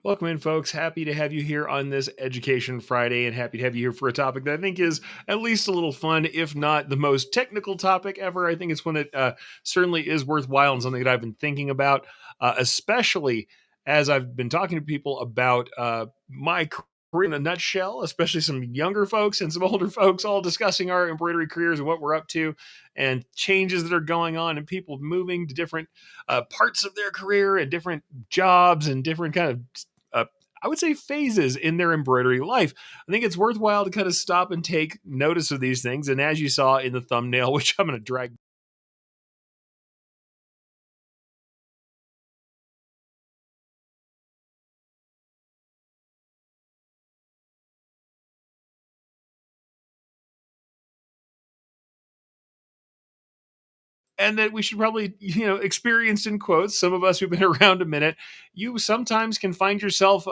Welcome in, folks. Happy to have you here on this Education Friday, and happy to have you here for a topic that I think is at least a little fun, if not the most technical topic ever. I think it's one that certainly is worthwhile and something that I've been thinking about, especially as I've been talking to people about my career in a nutshell, especially some younger folks and some older folks, all discussing our embroidery careers and what we're up to and changes that are going on and people moving to different parts of their career and different jobs and different kind of uh, I would say phases in their embroidery life. I think it's worthwhile to kind of stop and take notice of these things. And as you saw in the thumbnail, which I'm going to drag, and that we should probably, experienced in quotes, some of us who've been around a minute, you sometimes can find yourself,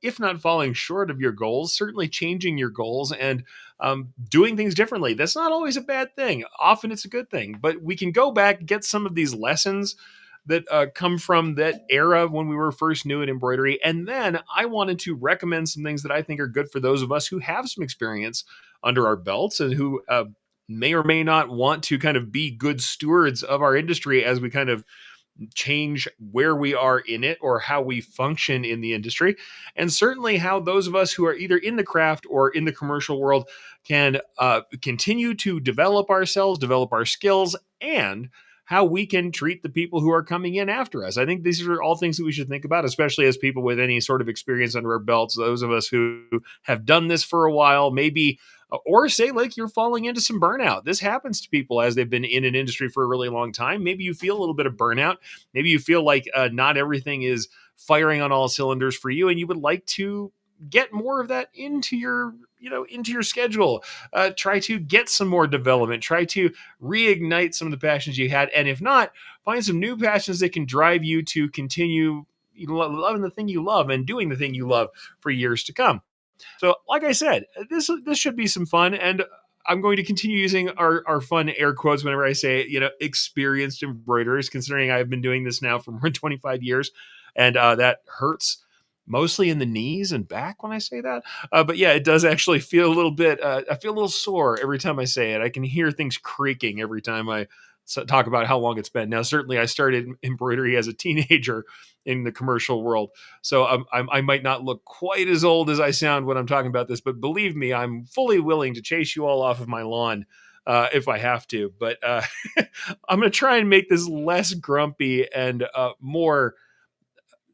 if not falling short of your goals, certainly changing your goals and doing things differently. That's not always a bad thing. Often it's a good thing, but we can go back, get some of these lessons that come from that era when we were first new at embroidery. And then I wanted to recommend some things that I think are good for those of us who have some experience under our belts and who may or may not want to kind of be good stewards of our industry as we kind of change where we are in it or how we function in the industry. And certainly how those of us who are either in the craft or in the commercial world can continue to develop ourselves, develop our skills, and how we can treat the people who are coming in after us. I think these are all things that we should think about, especially as people with any sort of experience under our belts, those of us who have done this for a while, maybe or say like you're falling into some burnout. This happens to people as they've been in an industry for a really long time. Maybe you feel a little bit of burnout. Maybe you feel like not everything is firing on all cylinders for you, and you would like to get more of that into your into your schedule. Try to get some more development. Try to reignite some of the passions you had, and if not, find some new passions that can drive you to continue loving the thing you love and doing the thing you love for years to come. So, like I said, this should be some fun, and I'm going to continue using our fun air quotes whenever I say experienced embroiderers, considering I've been doing this now for more than 25 years, and that hurts mostly in the knees and back when I say that. But yeah, it does actually feel a little bit. I feel a little sore every time I say it. I can hear things creaking every time I talk about how long it's been. Now, certainly, I started embroidery as a teenager in the commercial world, so I might not look quite as old as I sound when I'm talking about this. But believe me, I'm fully willing to chase you all off of my lawn if I have to. But I'm going to try and make this less grumpy and more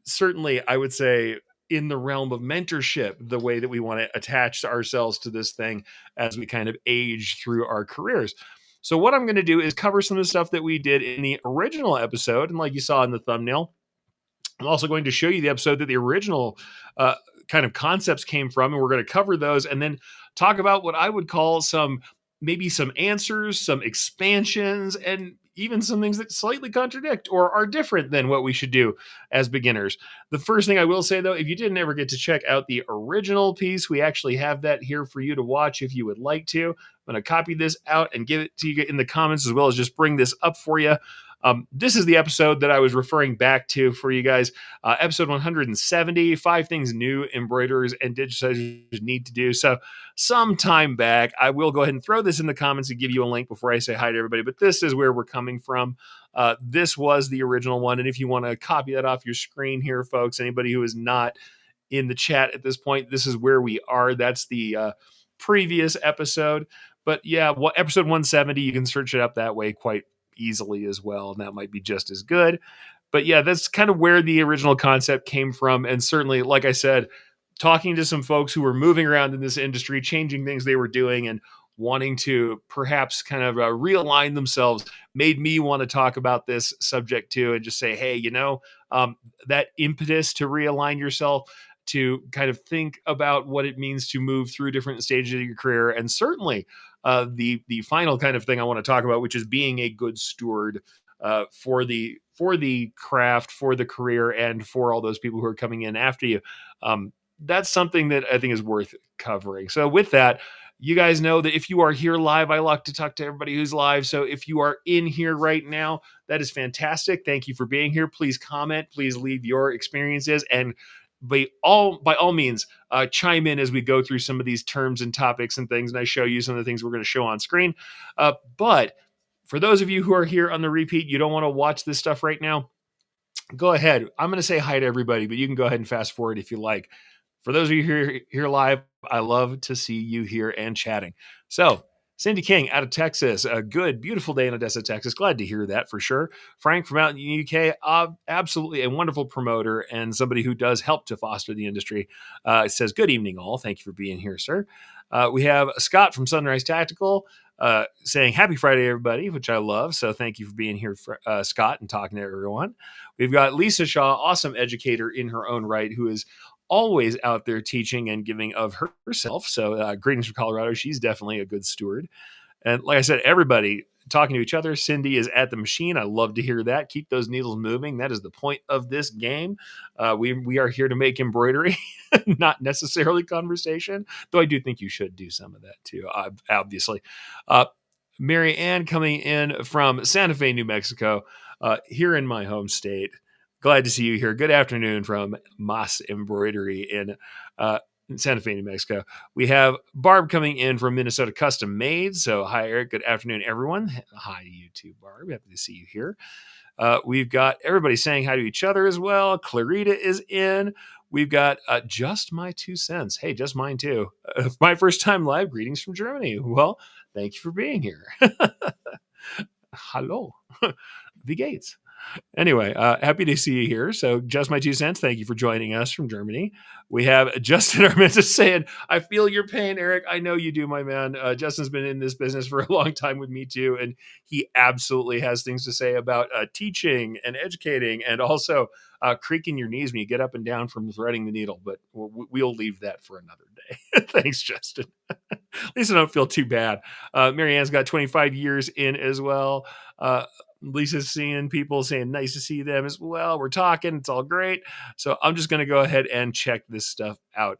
certainly, I would say, in the realm of mentorship, the way that we want to attach ourselves to this thing as we kind of age through our careers. So, what I'm going to do is cover some of the stuff that we did in the original episode. And like you saw in the thumbnail, I'm also going to show you the episode that the original kind of concepts came from. And we're going to cover those and then talk about what I would call maybe some answers, some expansions, and even some things that slightly contradict or are different than what we should do as beginners. The first thing I will say, though, if you didn't ever get to check out the original piece, we actually have that here for you to watch if you would like to. I'm going to copy this out and give it to you in the comments, as well as just bring this up for you. This is the episode that I was referring back to for you guys. Episode 170, 5 things new embroiderers and digitizers need to do. So some time back, I will go ahead and throw this in the comments and give you a link before I say hi to everybody. But this is where we're coming from. This was the original one. And if you want to copy that off your screen here, folks, anybody who is not in the chat at this point, this is where we are. That's the previous episode. But yeah, episode 170, you can search it up that way quite easily as well, and that might be just as good. But yeah, that's kind of where the original concept came from. And certainly, like I said, talking to some folks who were moving around in this industry, changing things they were doing, and wanting to perhaps kind of realign themselves made me want to talk about this subject too and just say, hey, that impetus to realign yourself, to kind of think about what it means to move through different stages of your career, and certainly the final kind of thing I want to talk about, which is being a good steward for the craft, for the career, and for all those people who are coming in after you. That's something that I think is worth covering. So with that, you guys know that if you are here live, I like to talk to everybody who's live. So if you are in here right now, that is fantastic. Thank you for being here. Please comment. Please leave your experiences and by all means, chime in as we go through some of these terms and topics and things, and I show you some of the things we're going to show on screen. But for those of you who are here on the repeat, you don't want to watch this stuff right now, go ahead. I'm going to say hi to everybody, but you can go ahead and fast forward if you like. For those of you here live, I love to see you here and chatting. So, Cindy King out of Texas, a good, beautiful day in Odessa, Texas. Glad to hear that for sure. Frank from out in the UK, absolutely a wonderful promoter and somebody who does help to foster the industry. Says, good evening, all. Thank you for being here, sir. We have Scott from Sunrise Tactical saying, happy Friday, everybody, which I love. So thank you for being here, Scott, and talking to everyone. We've got Lisa Shaw, awesome educator in her own right, who is always out there teaching and giving of herself. So greetings from Colorado. She's definitely a good steward. And like I said, everybody talking to each other. Cindy is at the machine. I love to hear that. Keep those needles moving. That is the point of this game. We are here to make embroidery, not necessarily conversation, though I do think you should do some of that too, obviously. Mary Ann coming in from Santa Fe, New Mexico, here in my home state. Glad to see you here. Good afternoon from Moss Embroidery in Santa Fe, New Mexico. We have Barb coming in from Minnesota Custom Made. So, hi, Eric. Good afternoon, everyone. Hi to you too, Barb. Happy to see you here. We've got everybody saying hi to each other as well. Clarita is in. We've got Just My Two Cents. Hey, just mine too. My first time live. Greetings from Germany. Well, thank you for being here. Hello. Wie geht's? Anyway, happy to see you here. So, just my 2 cents. Thank you for joining us from Germany. We have Justin Armenta saying, I feel your pain, Eric. I know you do, my man. Justin's been in this business for a long time with me, too. And he absolutely has things to say about teaching and educating and also creaking your knees when you get up and down from threading the needle. But we'll leave that for another day. Thanks, Justin. At least I don't feel too bad. Marianne's got 25 years in as well. Lisa's seeing people saying nice to see them as well. We're talking. It's all great. So I'm just going to go ahead and check this stuff out.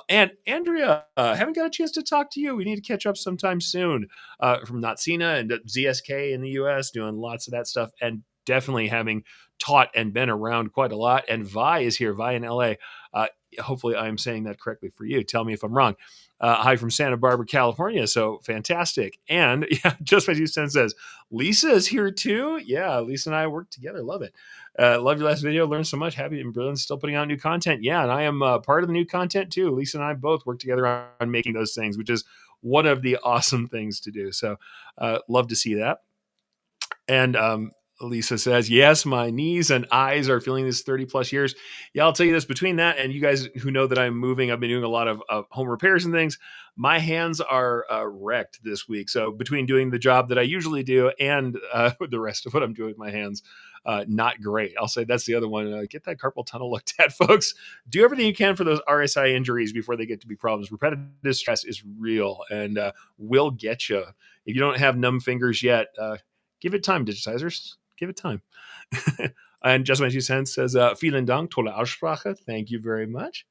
And Andrea, haven't got a chance to talk to you. We need to catch up sometime soon. From Natsina and ZSK in the US, doing lots of that stuff and definitely having taught and been around quite a lot. And Vi is here, Vi in LA. Hopefully I'm saying that correctly for you. Tell me if I'm wrong. Hi from Santa Barbara, California. So fantastic. And yeah, just my 2 cents says, Lisa is here too. Yeah, Lisa and I work together. Love it. Love your last video. Learned so much. Happy and brilliant. Still putting out new content. Yeah, and I am part of the new content too. Lisa and I both work together on making those things, which is one of the awesome things to do. So love to see that. And Lisa says, yes, my knees and eyes are feeling this 30 plus years. Yeah, I'll tell you this, between that and you guys who know that I'm moving, I've been doing a lot of home repairs and things. My hands are wrecked this week. So between doing the job that I usually do and the rest of what I'm doing with my hands, not great. I'll say that's the other one. Get that carpal tunnel looked at, folks. Do everything you can for those RSI injuries before they get to be problems. Repetitive stress is real and will get you. If you don't have numb fingers yet, give it time, digitizers. Give it time. And just my 2 cents says, vielen Dank, tolle Aussprache. Thank you very much.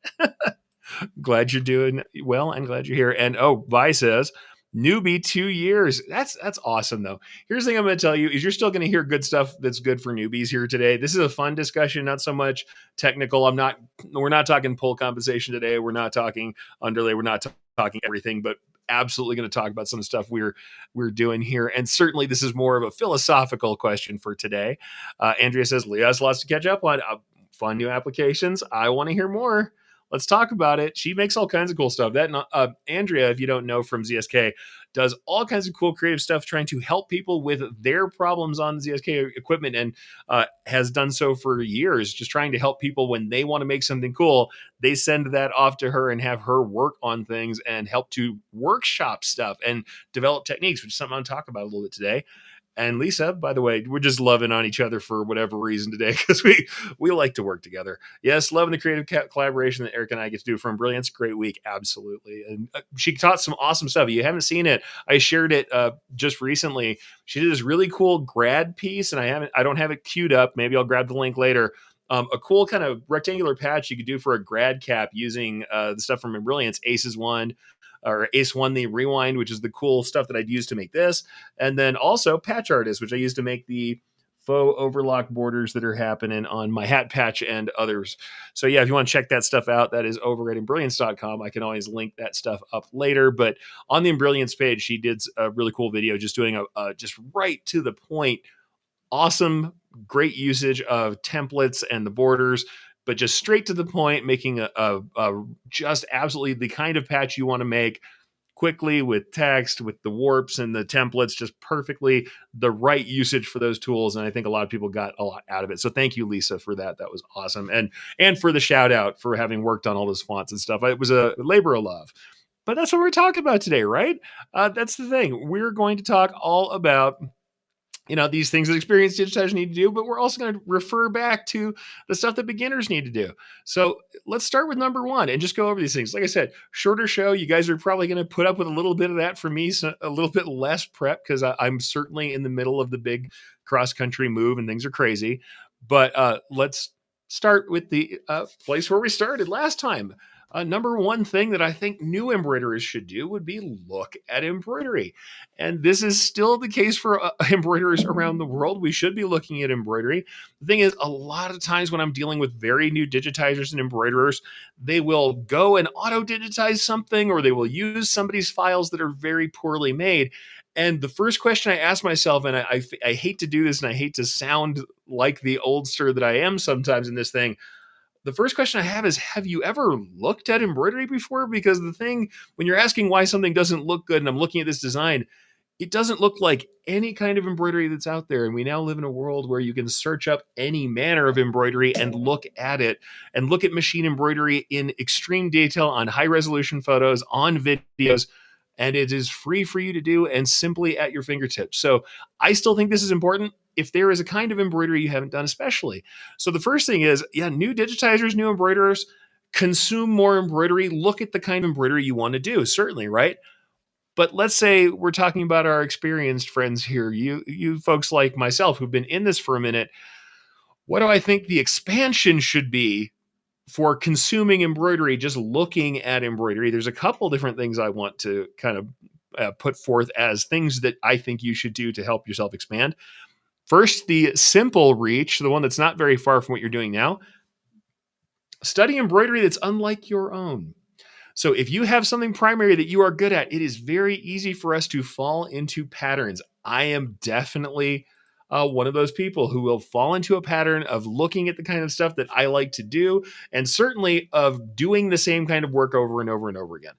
Glad you're doing well and glad you're here. And Vi says, newbie 2 years. That's awesome though. Here's the thing I'm going to tell you is you're still going to hear good stuff that's good for newbies here today. This is a fun discussion, not so much technical. We're not talking pull compensation today. We're not talking underlay. We're not talking everything, but absolutely going to talk about some stuff we're doing here. And certainly this is more of a philosophical question for today. Andrea says, Leah has lots to catch up on. Fun new applications. I want to hear more. Let's talk about it. She makes all kinds of cool stuff. That Andrea, if you don't know from ZSK, does all kinds of cool creative stuff trying to help people with their problems on ZSK equipment and has done so for years, just trying to help people when they want to make something cool. They send that off to her and have her work on things and help to workshop stuff and develop techniques, which is something I'll talk about a little bit today. And Lisa, by the way, we're just loving on each other for whatever reason today because we like to work together. Yes, loving the creative collaboration that Eric and I get to do from Brilliance. Great week, absolutely. And she taught some awesome stuff. If you haven't seen it, I shared it just recently. She did this really cool grad piece, and I don't have it queued up. Maybe I'll grab the link later. A cool kind of rectangular patch you could do for a grad cap using the stuff from Brilliance, Aces One. Or Ace One, the Rewind, which is the cool stuff that I'd use to make this. And then also Patch Artist, which I used to make the faux overlock borders that are happening on my hat patch and others. So yeah, if you want to check that stuff out, that is over at embrilliance.com. I can always link that stuff up later. But on the Embrilliance page, she did a really cool video just doing a just right to the point, awesome, great usage of templates and the borders, but just straight to the point, making a just absolutely the kind of patch you want to make quickly with text, with the warps and the templates, just perfectly the right usage for those tools. And I think a lot of people got a lot out of it. So thank you, Lisa, for that. That was awesome. And for the shout out for having worked on all those fonts and stuff. It was a labor of love. But that's what we're talking about today, right? That's the thing. We're going to talk all about these things that experienced digitizers need to do, but we're also going to refer back to the stuff that beginners need to do. So let's start with number one and just go over these things. Like I said, shorter show. You guys are probably going to put up with a little bit of that for me, so a little bit less prep because I'm certainly in the middle of the big cross country move and things are crazy. But let's start with the place where we started last time. Number one thing that I think new embroiderers should do would be look at embroidery. And this is still the case for embroiderers around the world. We should be looking at embroidery. The thing is, a lot of times when I'm dealing with very new digitizers and embroiderers, they will go and auto digitize something or they will use somebody's files that are very poorly made. And the first question I ask myself, and I hate to do this and I hate to sound like the oldster that I am sometimes in this thing, the first question I have is, have you ever looked at embroidery before? Because the thing, when you're asking why something doesn't look good and I'm looking at this design, it doesn't look like any kind of embroidery that's out there. And we now live in a world where you can search up any manner of embroidery and look at it and look at machine embroidery in extreme detail on high resolution photos, on videos, and it is free for you to do and simply at your fingertips. So I still think this is important if there is a kind of embroidery you haven't done, especially. So the first thing is, yeah, new digitizers, new embroiderers, consume more embroidery. Look at the kind of embroidery you want to do, certainly, right? But let's say we're talking about our experienced friends here, you folks like myself who've been in this for a minute. What do I think the expansion should be for consuming embroidery, just looking at embroidery? There's a couple different things I want to kind of put forth as things that I think you should do to help yourself expand. First, the simple reach, the one that's not very far from what you're doing now. Study embroidery that's unlike your own. So if you have something primary that you are good at, it is very easy for us to fall into patterns. I am definitely one of those people who will fall into a pattern of looking at the kind of stuff that I like to do, and certainly of doing the same kind of work over and over and over again.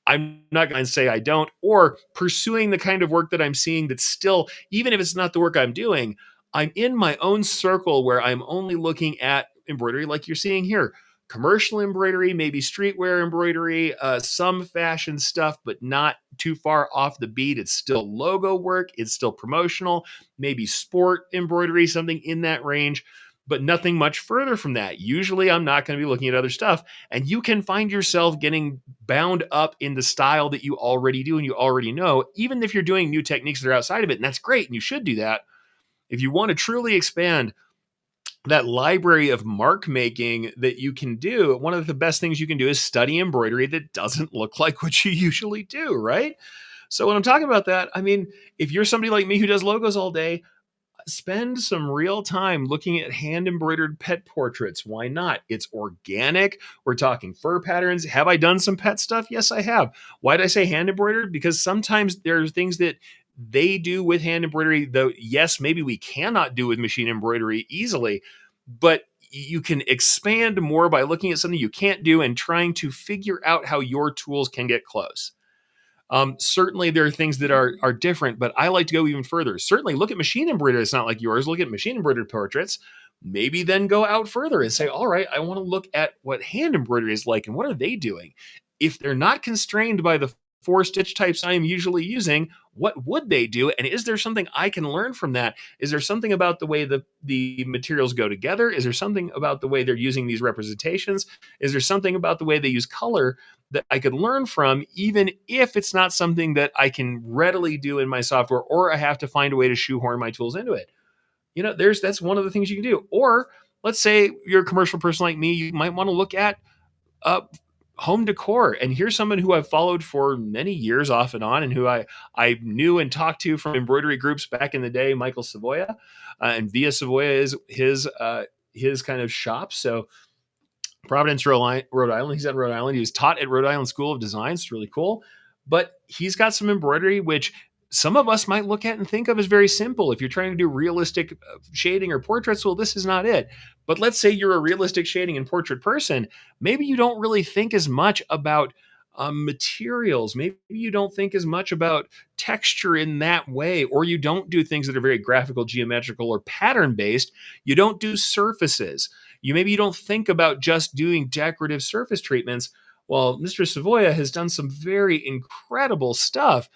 I'm not going to say I don't, or pursuing the kind of work that I'm seeing that's still, even if it's not the work I'm doing, I'm in my own circle where I'm only looking at embroidery like you're seeing here. Commercial embroidery, maybe streetwear embroidery, some fashion stuff, but not too far off the beat. It's still logo work, it's still promotional, maybe sport embroidery, something in that range, but nothing much further from that. Usually I'm not going to be looking at other stuff. And you can find yourself getting bound up in the style that you already do and you already know, even if you're doing new techniques that are outside of it. And that's great. And you should do that. If you want to truly expand that library of mark making that you can do, one of the best things you can do is study embroidery that doesn't look like what you usually do, right? So when I'm talking about that, I mean, if you're somebody like me who does logos all day, spend some real time looking at hand embroidered pet portraits. Why not? It's organic. We're talking fur patterns. Have I done some pet stuff? Yes, I have. Why did I say hand embroidered? Because sometimes there are things that they do with hand embroidery, though, yes, maybe we cannot do with machine embroidery easily, but you can expand more by looking at something you can't do and trying to figure out how your tools can get close. Certainly, there are things that are different, but I like to go even further. Certainly, look at machine embroidery. It's not like yours. Look at machine embroidered portraits. Maybe then go out further and say, all right, I want to look at what hand embroidery is like and what are they doing? If they're not constrained by the four stitch types I am usually using, what would they do? And is there something I can learn from that? Is there something about the way the materials go together? Is there something about the way they're using these representations? Is there something about the way they use color that I could learn from, even if it's not something that I can readily do in my software, or I have to find a way to shoehorn my tools into it? That's one of the things you can do. Or let's say you're a commercial person like me, you might want to look at home decor. And here's someone who I've followed for many years off and on, and who I knew and talked to from embroidery groups back in the day, Michael Savoya. And Via Savoya is his kind of shop. So Providence, Rhode Island. He's at Rhode Island. He was taught at Rhode Island School of Design. It's really cool. But he's got some embroidery, which some of us might look at and think of as very simple. If you're trying to do realistic shading or portraits, well, this is not it. But let's say you're a realistic shading and portrait person. Maybe you don't really think as much about materials. Maybe you don't think as much about texture in that way, or you don't do things that are very graphical, geometrical, or pattern based. You don't do surfaces. You don't think about just doing decorative surface treatments. Well, Mr. Savoya has done some very incredible stuff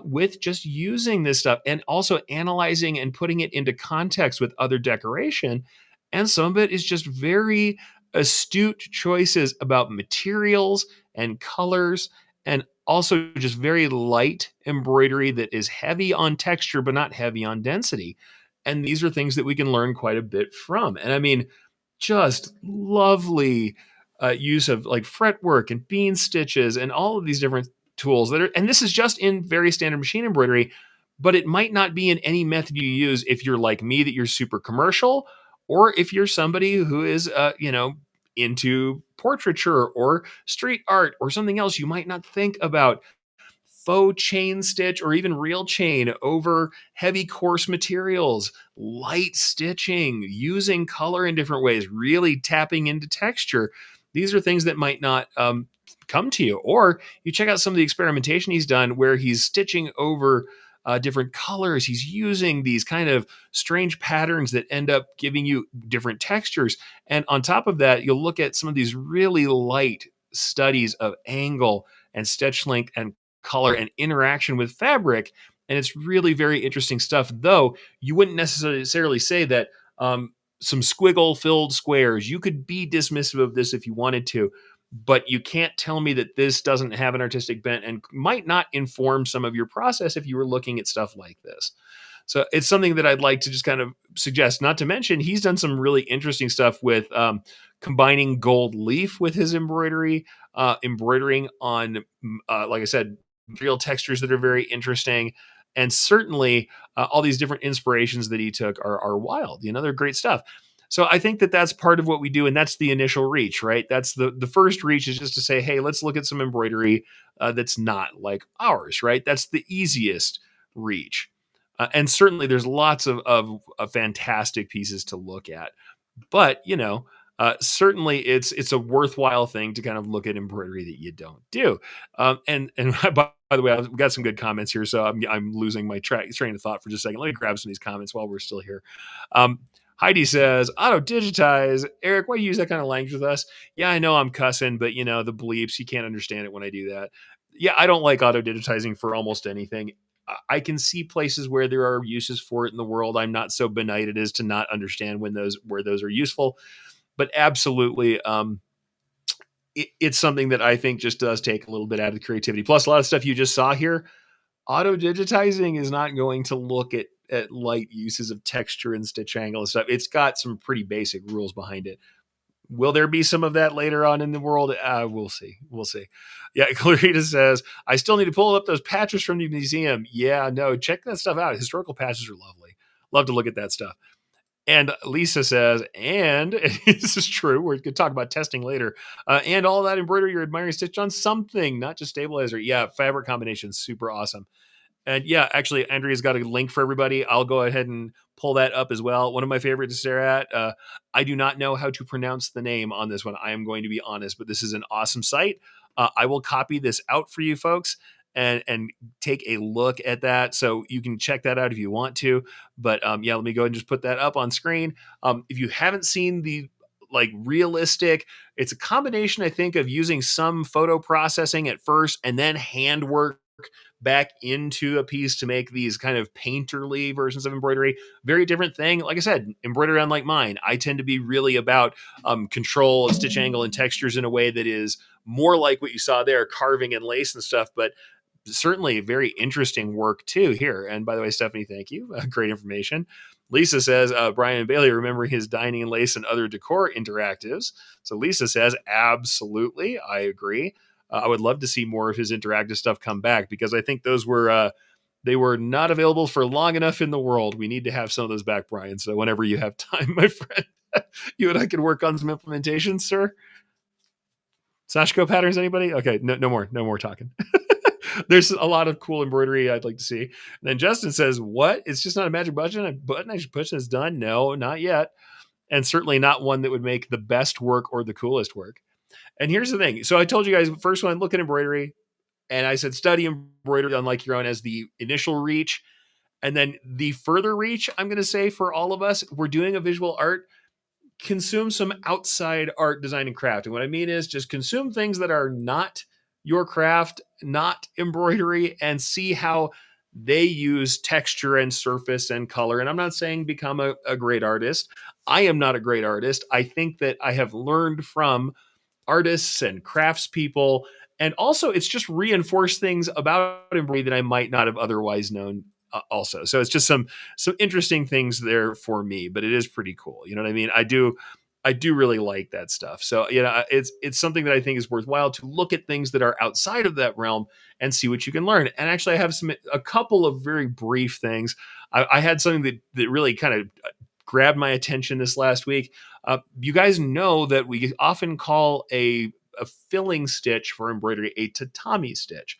with just using this stuff, and also analyzing and putting it into context with other decoration. And some of it is just very astute choices about materials and colors, and also just very light embroidery that is heavy on texture but not heavy on density. And these are things that we can learn quite a bit from. And I mean, just lovely use of like fretwork and bean stitches and all of these different tools that are, and this is just in very standard machine embroidery, but it might not be in any method you use if you're like me, that you're super commercial, or if you're somebody who is, into portraiture or street art or something else. You might not think about faux chain stitch or even real chain over heavy coarse materials, light stitching, using color in different ways, really tapping into texture. These are things that might not come to you. Or you check out some of the experimentation he's done where he's stitching over different colors. He's using these kind of strange patterns that end up giving you different textures. And on top of that, you'll look at some of these really light studies of angle and stitch length and color and interaction with fabric. And it's really very interesting stuff, though you wouldn't necessarily say that some squiggle filled squares, you could be dismissive of this if you wanted to, but you can't tell me that this doesn't have an artistic bent and might not inform some of your process if you were looking at stuff like this. So it's something that I'd like to just kind of suggest. Not to mention, he's done some really interesting stuff with combining gold leaf with his embroidery, embroidering on, like I said, real textures that are very interesting. And certainly all these different inspirations that he took are wild. They're great stuff. So I think that that's part of what we do, and that's the initial reach, right? That's the first reach, is just to say, hey, let's look at some embroidery that's not like ours, right? That's the easiest reach. And certainly there's lots of fantastic pieces to look at. But, certainly it's a worthwhile thing to kind of look at embroidery that you don't do. And by the way, we got some good comments here, so I'm losing my train of thought for just a second. Let me grab some of these comments while we're still here. Heidi says, auto digitize. Eric, why do you use that kind of language with us? Yeah, I know I'm cussing, but the bleeps, you can't understand it when I do that. Yeah, I don't like auto digitizing for almost anything. I can see places where there are uses for it in the world. I'm not so benighted as to not understand where those are useful, but absolutely, it's something that I think just does take a little bit out of creativity. Plus, a lot of stuff you just saw here, auto digitizing is not going to look at light uses of texture and stitch angle and stuff. It's got some pretty basic rules behind it. Will there be some of that later on in the world? We'll see. We'll see. Yeah, Clarita says, I still need to pull up those patches from the museum. Yeah, no, check that stuff out. Historical patches are lovely. Love to look at that stuff. And Lisa says, and this is true, we're going to talk about testing later, and all that embroidery you're admiring stitched on something, not just stabilizer. Yeah, fabric combination, super awesome. And yeah, actually, Andrea's got a link for everybody. I'll go ahead and pull that up as well. One of my favorite to stare at. I do not know how to pronounce the name on this one. I am going to be honest, but this is an awesome site. I will copy this out for you folks and take a look at that. So you can check that out if you want to. But yeah, let me go ahead and just put that up on screen. If you haven't seen the realistic, it's a combination, I think, of using some photo processing at first and then handwork back into a piece to make these kind of painterly versions of embroidery. Very different thing. Like I said, embroidery unlike mine, I tend to be really about control, stitch angle, and textures in a way that is more like what you saw there, carving and lace and stuff, but certainly very interesting work too here. And by the way, Stephanie, thank you. Great information. Lisa says, Brian and Bailey remembering his dining and lace and other decor interactives. So Lisa says, absolutely. I agree. I would love to see more of his interactive stuff come back because I think those were, they were not available for long enough in the world. We need to have some of those back, Brian. So whenever you have time, my friend, you and I can work on some implementations, sir. Sashiko patterns, anybody? Okay, no more talking. There's a lot of cool embroidery I'd like to see. And then Justin says, "What? It's just not a magic button. A button I should push and it's done. No, not yet, and certainly not one that would make the best work or the coolest work." And here's the thing. So I told you guys first one, look at embroidery, and I said study embroidery unlike your own as the initial reach, and then the further reach. I'm going to say for all of us, we're doing a visual art, consume some outside art, design, and craft. And what I mean is just consume things that are not your craft, not embroidery, and see how they use texture and surface and color. And I'm not saying become a great artist. I am not a great artist. I think that I have learned from artists and craftspeople. And also, it's just reinforced things about embroidery that I might not have otherwise known. Also, so it's just some interesting things there for me, but it is pretty cool. You know what I mean? I do really like that stuff. So it's something that I think is worthwhile to look at things that are outside of that realm and see what you can learn. And actually, I have a couple of very brief things. I had something that really kind of grabbed my attention this last week. You guys know that we often call a filling stitch for embroidery a tatami stitch.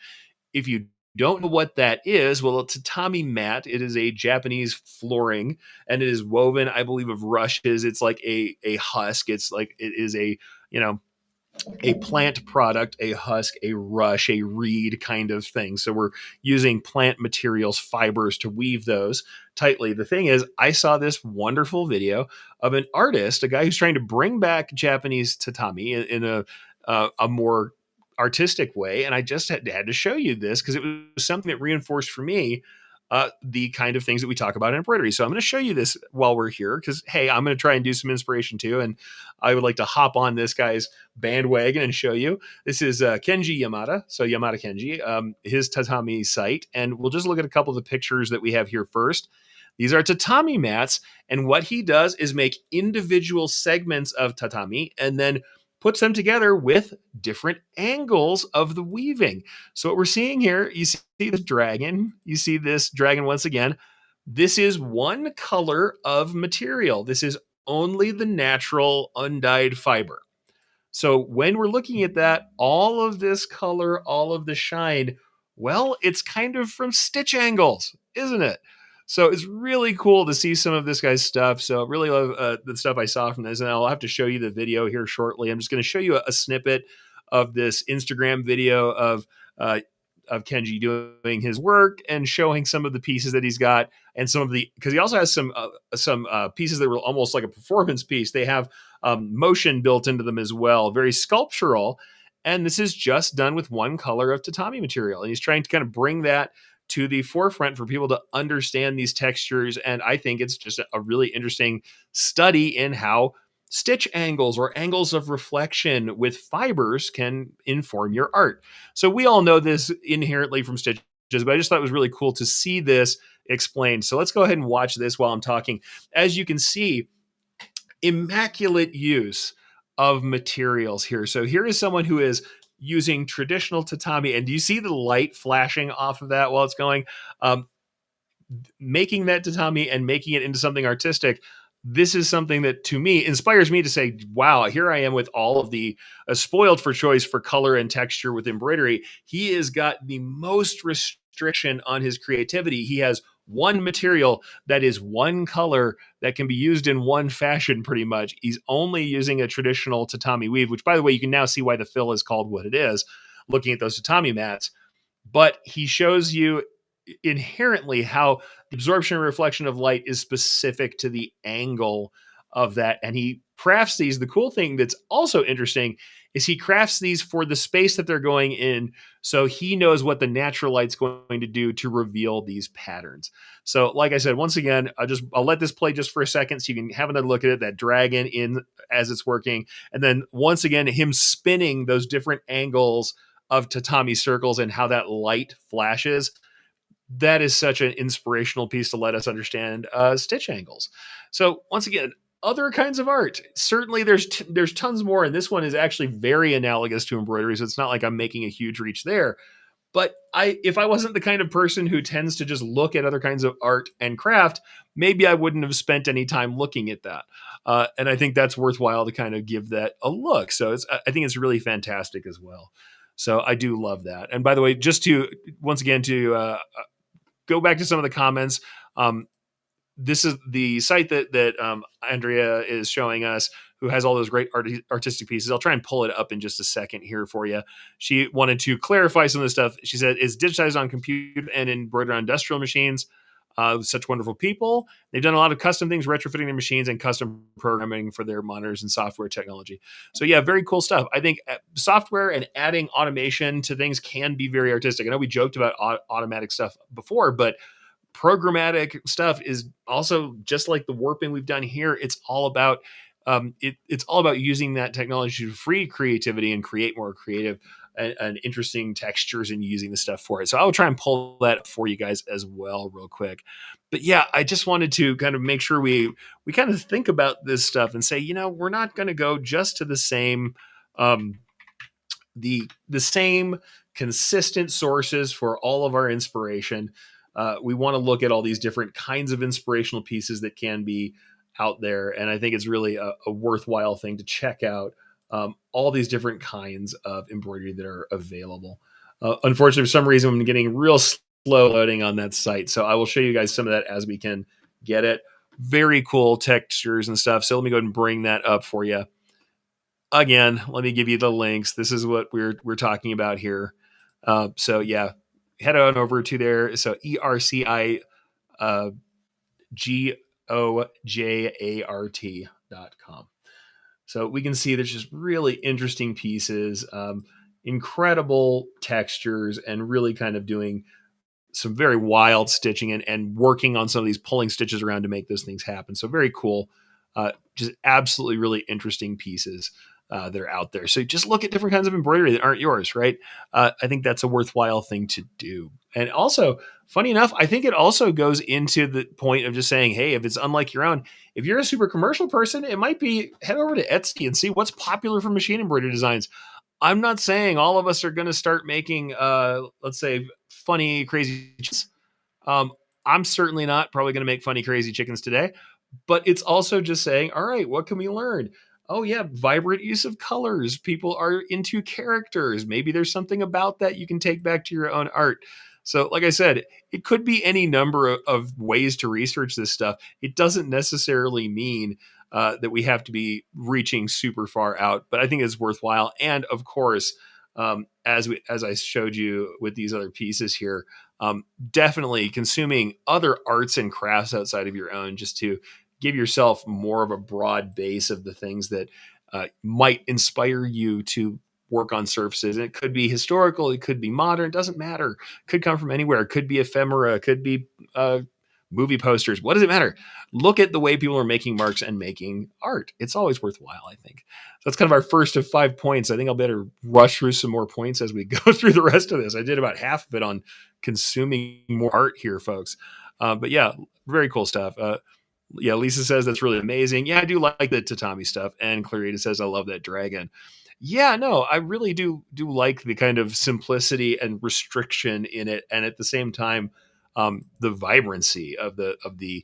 If you don't know what that is, well, a tatami mat, it is a Japanese flooring and it is woven, I believe, of rushes. It's like a husk. It's like it is a plant product, a husk, a rush, a reed kind of thing. So we're using plant materials, fibers to weave those tightly. The thing is, I saw this wonderful video of an artist, a guy who's trying to bring back Japanese tatami in a more artistic way. And I just had to show you this because it was something that reinforced for me the kind of things that we talk about in embroidery. So I'm going to show you this while we're here because, hey, I'm going to try and do some inspiration too. And I would like to hop on this guy's bandwagon and show you. This is Kenji Yamada. So Yamada Kenji, his tatami site. And we'll just look at a couple of the pictures that we have here first. These are tatami mats. And what he does is make individual segments of tatami and then puts them together with different angles of the weaving. So what we're seeing here, you see this dragon. You see this dragon once again. This is one color of material. This is only the natural undyed fiber. So when we're looking at that, all of this color, all of the shine, well, it's kind of from stitch angles, isn't it? So it's really cool to see some of this guy's stuff. So really love the stuff I saw from this, and I'll have to show you the video here shortly. I'm just going to show you a snippet of this Instagram video of Kenji doing his work and showing some of the pieces that he's got, and some of the because he also has some pieces that were almost like a performance piece. They have motion built into them as well, very sculptural. And this is just done with one color of tatami material, and he's trying to kind of bring that to the forefront for people to understand these textures. And I think it's just a really interesting study in how stitch angles or angles of reflection with fibers can inform your art. So we all know this inherently from stitches, but I just thought it was really cool to see this explained. So let's go ahead and watch this while I'm talking. As you can see, immaculate use of materials here. So here is someone who is using traditional tatami, and do you see the light flashing off of that while it's going? Making that tatami and making it into something artistic. This is something that to me inspires me to say, wow, here I am with all of the spoiled for choice for color and texture with embroidery. He has got the most restriction on his creativity. He has one material that is one color that can be used in one fashion pretty much. He's only using a traditional tatami weave, which by the way, you can now see why the fill is called what it is, looking at those tatami mats. But he shows you inherently how the absorption and reflection of light is specific to the angle of that. And he crafts these. The cool thing that's also interesting is he crafts these for the space that they're going in. So he knows what the natural light's going to do to reveal these patterns. So like I said, once again, I'll let this play just for a second so you can have another look at it, that dragon in as it's working. And then once again, him spinning those different angles of tatami circles and how that light flashes. that is such an inspirational piece to let us understand stitch angles. So once again, other kinds of art. Certainly, there's tons more, and this one is actually very analogous to embroidery. So it's not like I'm making a huge reach there. But if I wasn't the kind of person who tends to just look at other kinds of art and craft, maybe I wouldn't have spent any time looking at that. And I think that's worthwhile to kind of give that a look. So I think it's really fantastic as well. So I do love that. And by the way, just to once again to go back to some of the comments. This is the site that Andrea is showing us, who has all those great artistic pieces. I'll try and pull it up in just a second here for you. She wanted to clarify some of the stuff. She said it's digitized on computer and embroidered on industrial machines. Such wonderful people. They've done a lot of custom things, retrofitting their machines and custom programming for their monitors and software technology. So yeah, very cool stuff. I think software and adding automation to things can be very artistic. I know we joked about automatic stuff before, but programmatic stuff is also just like the warping we've done here. It's all about it's all about using that technology to free creativity and create more creative and interesting textures and using the stuff for it. So I'll try and pull that up for you guys as well, real quick. But yeah, I just wanted to kind of make sure we kind of think about this stuff and say, we're not going to go just to the same um, the same consistent sources for all of our inspiration. We want to look at all these different kinds of inspirational pieces that can be out there, and I think it's really a worthwhile thing to check out all these different kinds of embroidery that are available. Unfortunately, for some reason, I'm getting real slow loading on that site, so I will show you guys some of that as we can get it. Very cool textures and stuff. So let me go ahead and bring that up for you. Again, let me give you the links. This is what we're talking about here. So yeah, head on over to there. So ERCI GOJART.com. So we can see there's just really interesting pieces, incredible textures, and really kind of doing some very wild stitching and working on some of these pulling stitches around to make those things happen. So very cool. Just absolutely really interesting pieces that are out there. So just look at different kinds of embroidery that aren't yours, right? I think that's a worthwhile thing to do. And also, funny enough, I think it also goes into the point of just saying, hey, if it's unlike your own, if you're a super commercial person, it might be head over to Etsy and see what's popular for machine embroidery designs. I'm not saying all of us are going to start making, let's say, funny, crazy chickens. Um, I'm certainly not probably going to make funny, crazy chickens today, but it's also just saying, all right, what can we learn? Oh, yeah, vibrant use of colors. People are into characters. Maybe there's something about that you can take back to your own art. So, like I said, it could be any number of ways to research this stuff. It doesn't necessarily mean that we have to be reaching super far out, but I think it's worthwhile. And of course, as I showed you with these other pieces here, definitely consuming other arts and crafts outside of your own, just to give yourself more of a broad base of the things that might inspire you to work on surfaces. And it could be historical, it could be modern, it doesn't matter. It could come from anywhere. It could be ephemera, it could be movie posters. What does it matter? Look at the way people are making marks and making art. It's always worthwhile, I think. So that's kind of our first of 5 points. I think I'll better rush through some more points as we go through the rest of this. I did about half of it on consuming more art here, folks. But yeah, very cool stuff. Yeah, Lisa says that's really amazing. Yeah, I do like the tatami stuff. And Clarita says I love that dragon. Yeah, no, I really do like the kind of simplicity and restriction in it, and at the same time, the vibrancy of the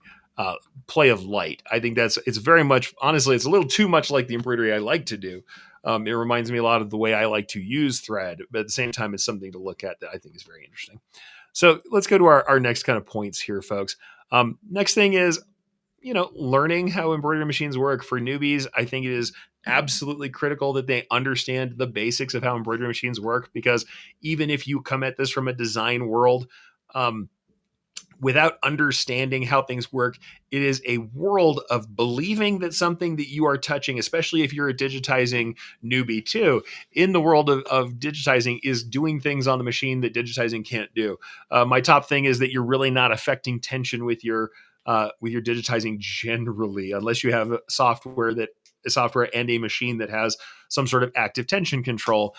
play of light. I think it's very much, honestly, it's a little too much like the embroidery I like to do. It reminds me a lot of the way I like to use thread, but at the same time, it's something to look at that I think is very interesting. So let's go to our next kind of points here, folks. Next thing is, learning how embroidery machines work for newbies. I think it is absolutely critical that they understand the basics of how embroidery machines work, because even if you come at this from a design world, without understanding how things work, it is a world of believing that something that you are touching, especially if you're a digitizing newbie too, in the world of digitizing, is doing things on the machine that digitizing can't do. My top thing is that you're really not affecting tension with your digitizing generally, unless you have software that software and a machine that has some sort of active tension control,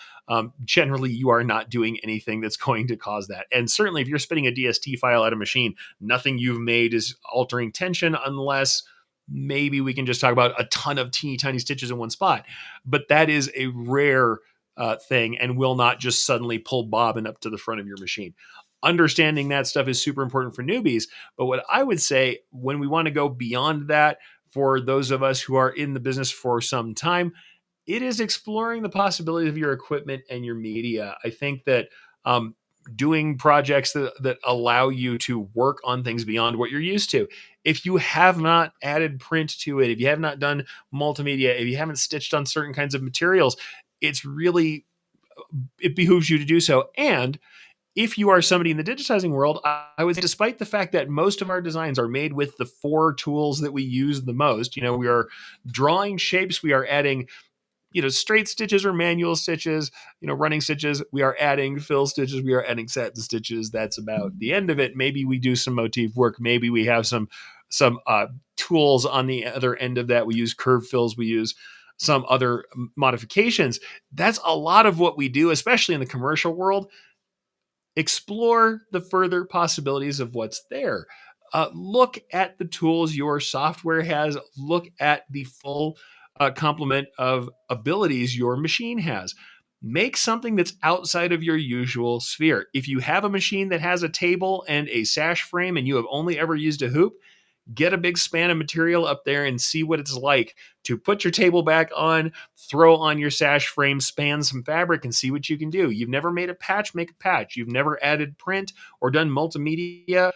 generally you are not doing anything that's going to cause that. And certainly if you're spitting a DST file at a machine, nothing you've made is altering tension, unless maybe we can just talk about a ton of teeny tiny stitches in one spot. But that is a rare thing and will not just suddenly pull bobbin up to the front of your machine. Understanding that stuff is super important for newbies. But what I would say, when we want to go beyond that, for those of us who are in the business for some time, it is exploring the possibilities of your equipment and your media. I think that um, doing projects that allow you to work on things beyond what you're used to. If you have not added print to it, if you have not done multimedia, if you haven't stitched on certain kinds of materials, it's really, it behooves you to do so. And if you are somebody in the digitizing world, I would say, despite the fact that most of our designs are made with the 4 tools that we use the most, we are drawing shapes, we are adding straight stitches or manual stitches, running stitches. We are adding fill stitches. We are adding satin stitches. That's about the end of it. Maybe we do some motif work. Maybe we have some tools on the other end of that. We use curve fills. We use some other modifications. That's a lot of what we do, especially in the commercial world. Explore the further possibilities of what's there. Look at the tools your software has. Look at the full complement of abilities your machine has. Make something that's outside of your usual sphere. If you have a machine that has a table and a sash frame and you have only ever used a hoop, get a big span of material up there and see what it's like to put your table back on, throw on your sash frame, span some fabric, and see what you can do. You've never made a patch, make a patch. You've never added print or done multimedia.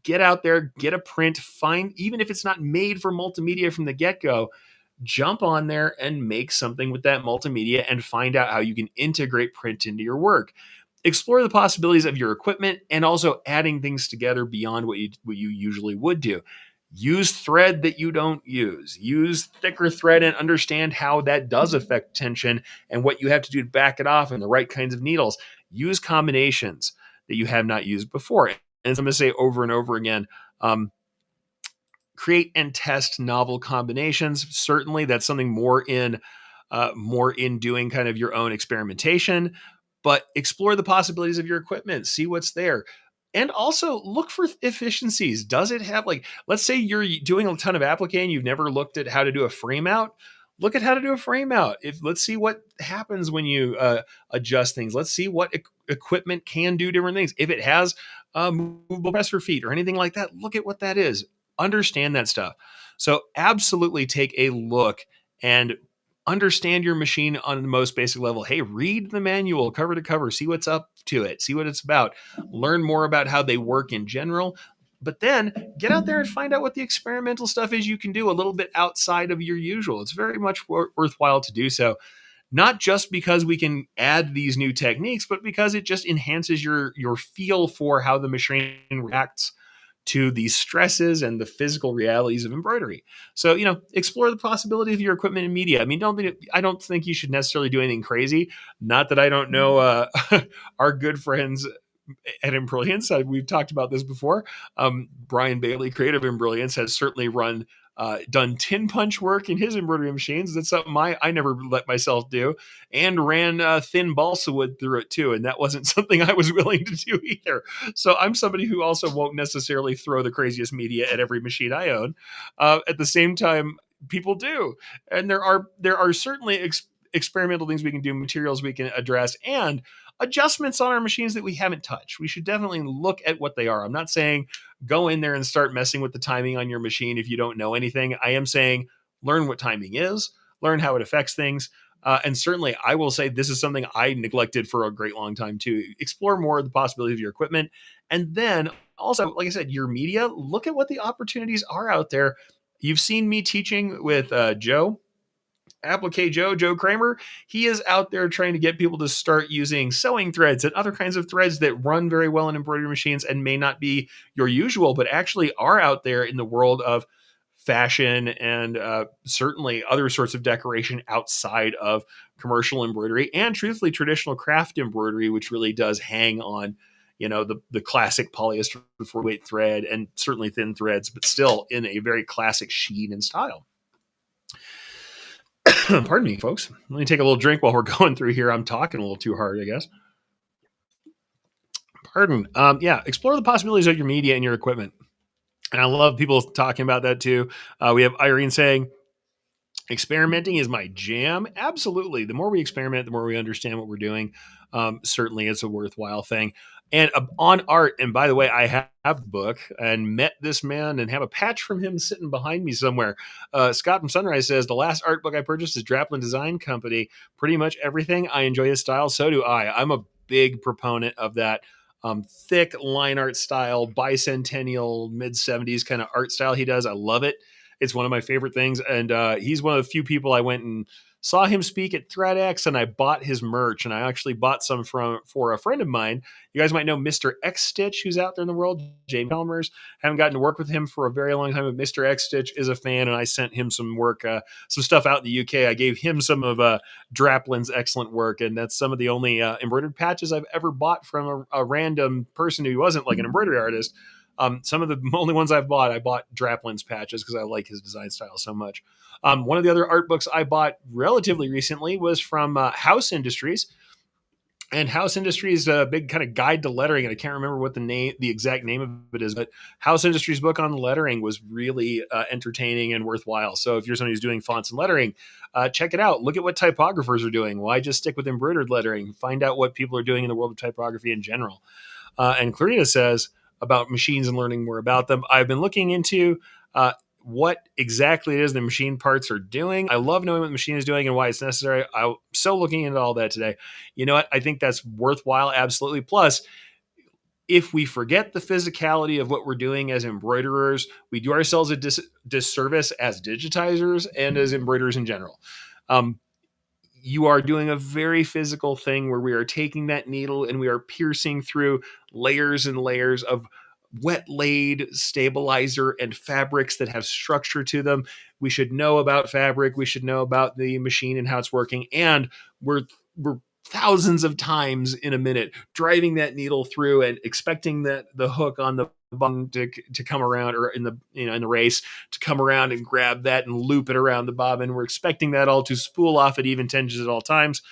Get out there, get a print, find, even if it's not made for multimedia from the get-go, jump on there and make something with that multimedia and find out how you can integrate print into your work. Explore the possibilities of your equipment and also adding things together beyond what you usually would do. Use thread that you don't use. Use thicker thread and understand how that does affect tension and what you have to do to back it off and the right kinds of needles. Use combinations that you have not used before. And as I'm going to say over and over again, create and test novel combinations. Certainly, that's something more in doing kind of your own experimentation. But explore the possibilities of your equipment, see what's there. And also look for efficiencies. Does it have, like, let's say you're doing a ton of applique and you've never looked at how to do a frame out. Look at how to do a frame out. Let's see what happens when you adjust things. Let's see what equipment can do different things. If it has movable presser feet or anything like that, look at what that is. Understand that stuff. So absolutely take a look and understand your machine on the most basic level. Hey, read the manual cover to cover, see what's up to it, see what it's about, learn more about how they work in general. But then get out there and find out what the experimental stuff is you can do a little bit outside of your usual. It's very much worthwhile to do so. Not just because we can add these new techniques, but because it just enhances your feel for how the machine reacts to the stresses and the physical realities of embroidery. So, explore the possibility of your equipment and media. I mean, I don't think you should necessarily do anything crazy. Not that I don't know our good friends at Embrilliance. We've talked about this before. Brian Bailey, creative Embrilliance, has certainly done tin punch work in his embroidery machines. That's something I never let myself do, and ran thin balsa wood through it too. And that wasn't something I was willing to do either. So I'm somebody who also won't necessarily throw the craziest media at every machine I own. At the same time, people do. And there are certainly experimental things we can do, materials we can address, and adjustments on our machines that we haven't touched. We should definitely look at what they are. I'm not saying go in there and start messing with the timing on your machine if you don't know anything. I am saying learn what timing is, learn how it affects things. And certainly, I will say this is something I neglected for a great long time too. Explore more of the possibilities of your equipment. And then also, like I said, your media, look at what the opportunities are out there. You've seen me teaching with Joe Joe Kramer. He is out there trying to get people to start using sewing threads and other kinds of threads that run very well in embroidery machines and may not be your usual, but actually are out there in the world of fashion and certainly other sorts of decoration outside of commercial embroidery and truthfully traditional craft embroidery, which really does hang on the classic polyester 4-weight thread and certainly thin threads, but still in a very classic sheen and style. Pardon me, folks. Let me take a little drink while we're going through here. I'm talking a little too hard, I guess. Pardon. Yeah, explore the possibilities of your media and your equipment. And I love people talking about that too. We have Irene saying, experimenting is my jam. Absolutely. The more we experiment, the more we understand what we're doing. Certainly, it's a worthwhile thing. And on art, and by the way, I have the book and met this man and have a patch from him sitting behind me somewhere. Scott from Sunrise says, the last art book I purchased is Draplin Design Company. Pretty much everything. I enjoy his style. So do I. I'm a big proponent of that thick line art style, bicentennial, mid 70s kind of art style he does. I love it. It's one of my favorite things, and he's one of the few people I went and saw him speak at ThreadX, and I bought his merch, and I actually bought some from for a friend of mine. You guys might know Mr. X Stitch, who's out there in the world. Jamie Chalmers. Haven't gotten to work with him for a very long time, but Mr. X Stitch is a fan, and I sent him some work, some stuff out in the UK. I gave him some of Draplin's excellent work, and that's some of the only embroidered patches I've ever bought from a random person who wasn't like an embroidery artist. Some of the only ones I bought Draplin's patches because I like his design style so much. One of the other art books I bought relatively recently was from House Industries. And House Industries, a big kind of guide to lettering, and I can't remember what the exact name of it is, but House Industries book on lettering was really entertaining and worthwhile. So if you're somebody who's doing fonts and lettering, check it out. Look at what typographers are doing. Why just stick with embroidered lettering? Find out what people are doing in the world of typography in general. And Clarina says about machines and learning more about them. I've been looking into what exactly it is the machine parts are doing. I love knowing what the machine is doing and why it's necessary. I'm so looking into all that today. You know what? I think that's worthwhile, absolutely. Plus, if we forget the physicality of what we're doing as embroiderers, we do ourselves a disservice as digitizers and as embroiderers in general. Um, you are doing a very physical thing where we are taking that needle and we are piercing through layers and layers of wet laid stabilizer and fabrics that have structure to them. We should know about fabric. We should know about the machine and how it's working. And we're thousands of times in a minute driving that needle through and expecting that the hook on the button to come around, or in the in the race to come around and grab that and loop it around the bobbin. We're expecting that all to spool off at even tensions at all times.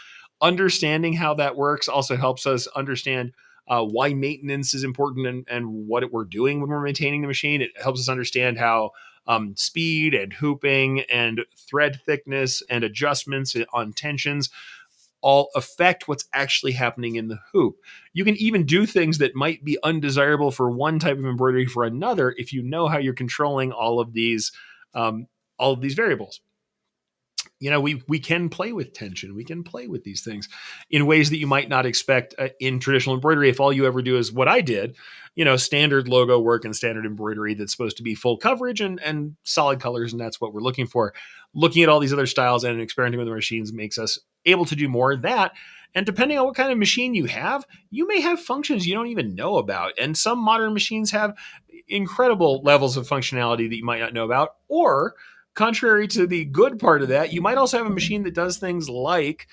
Understanding how that works also helps us understand why maintenance is important, and what we're doing when we're maintaining the machine. It helps us understand how speed and hooping and thread thickness and adjustments on tensions all affect what's actually happening in the hoop. You can even do things that might be undesirable for one type of embroidery for another if you know how you're controlling all of these variables. We can play with tension. We can play with these things in ways that you might not expect in traditional embroidery. If all you ever do is what I did, standard logo work and standard embroidery that's supposed to be full coverage and solid colors, and that's what we're looking for. Looking at all these other styles and experimenting with the machines makes us able to do more of that. And depending on what kind of machine you have, you may have functions you don't even know about. And some modern machines have incredible levels of functionality that you might not know about, or contrary to the good part of that, you might also have a machine that does things like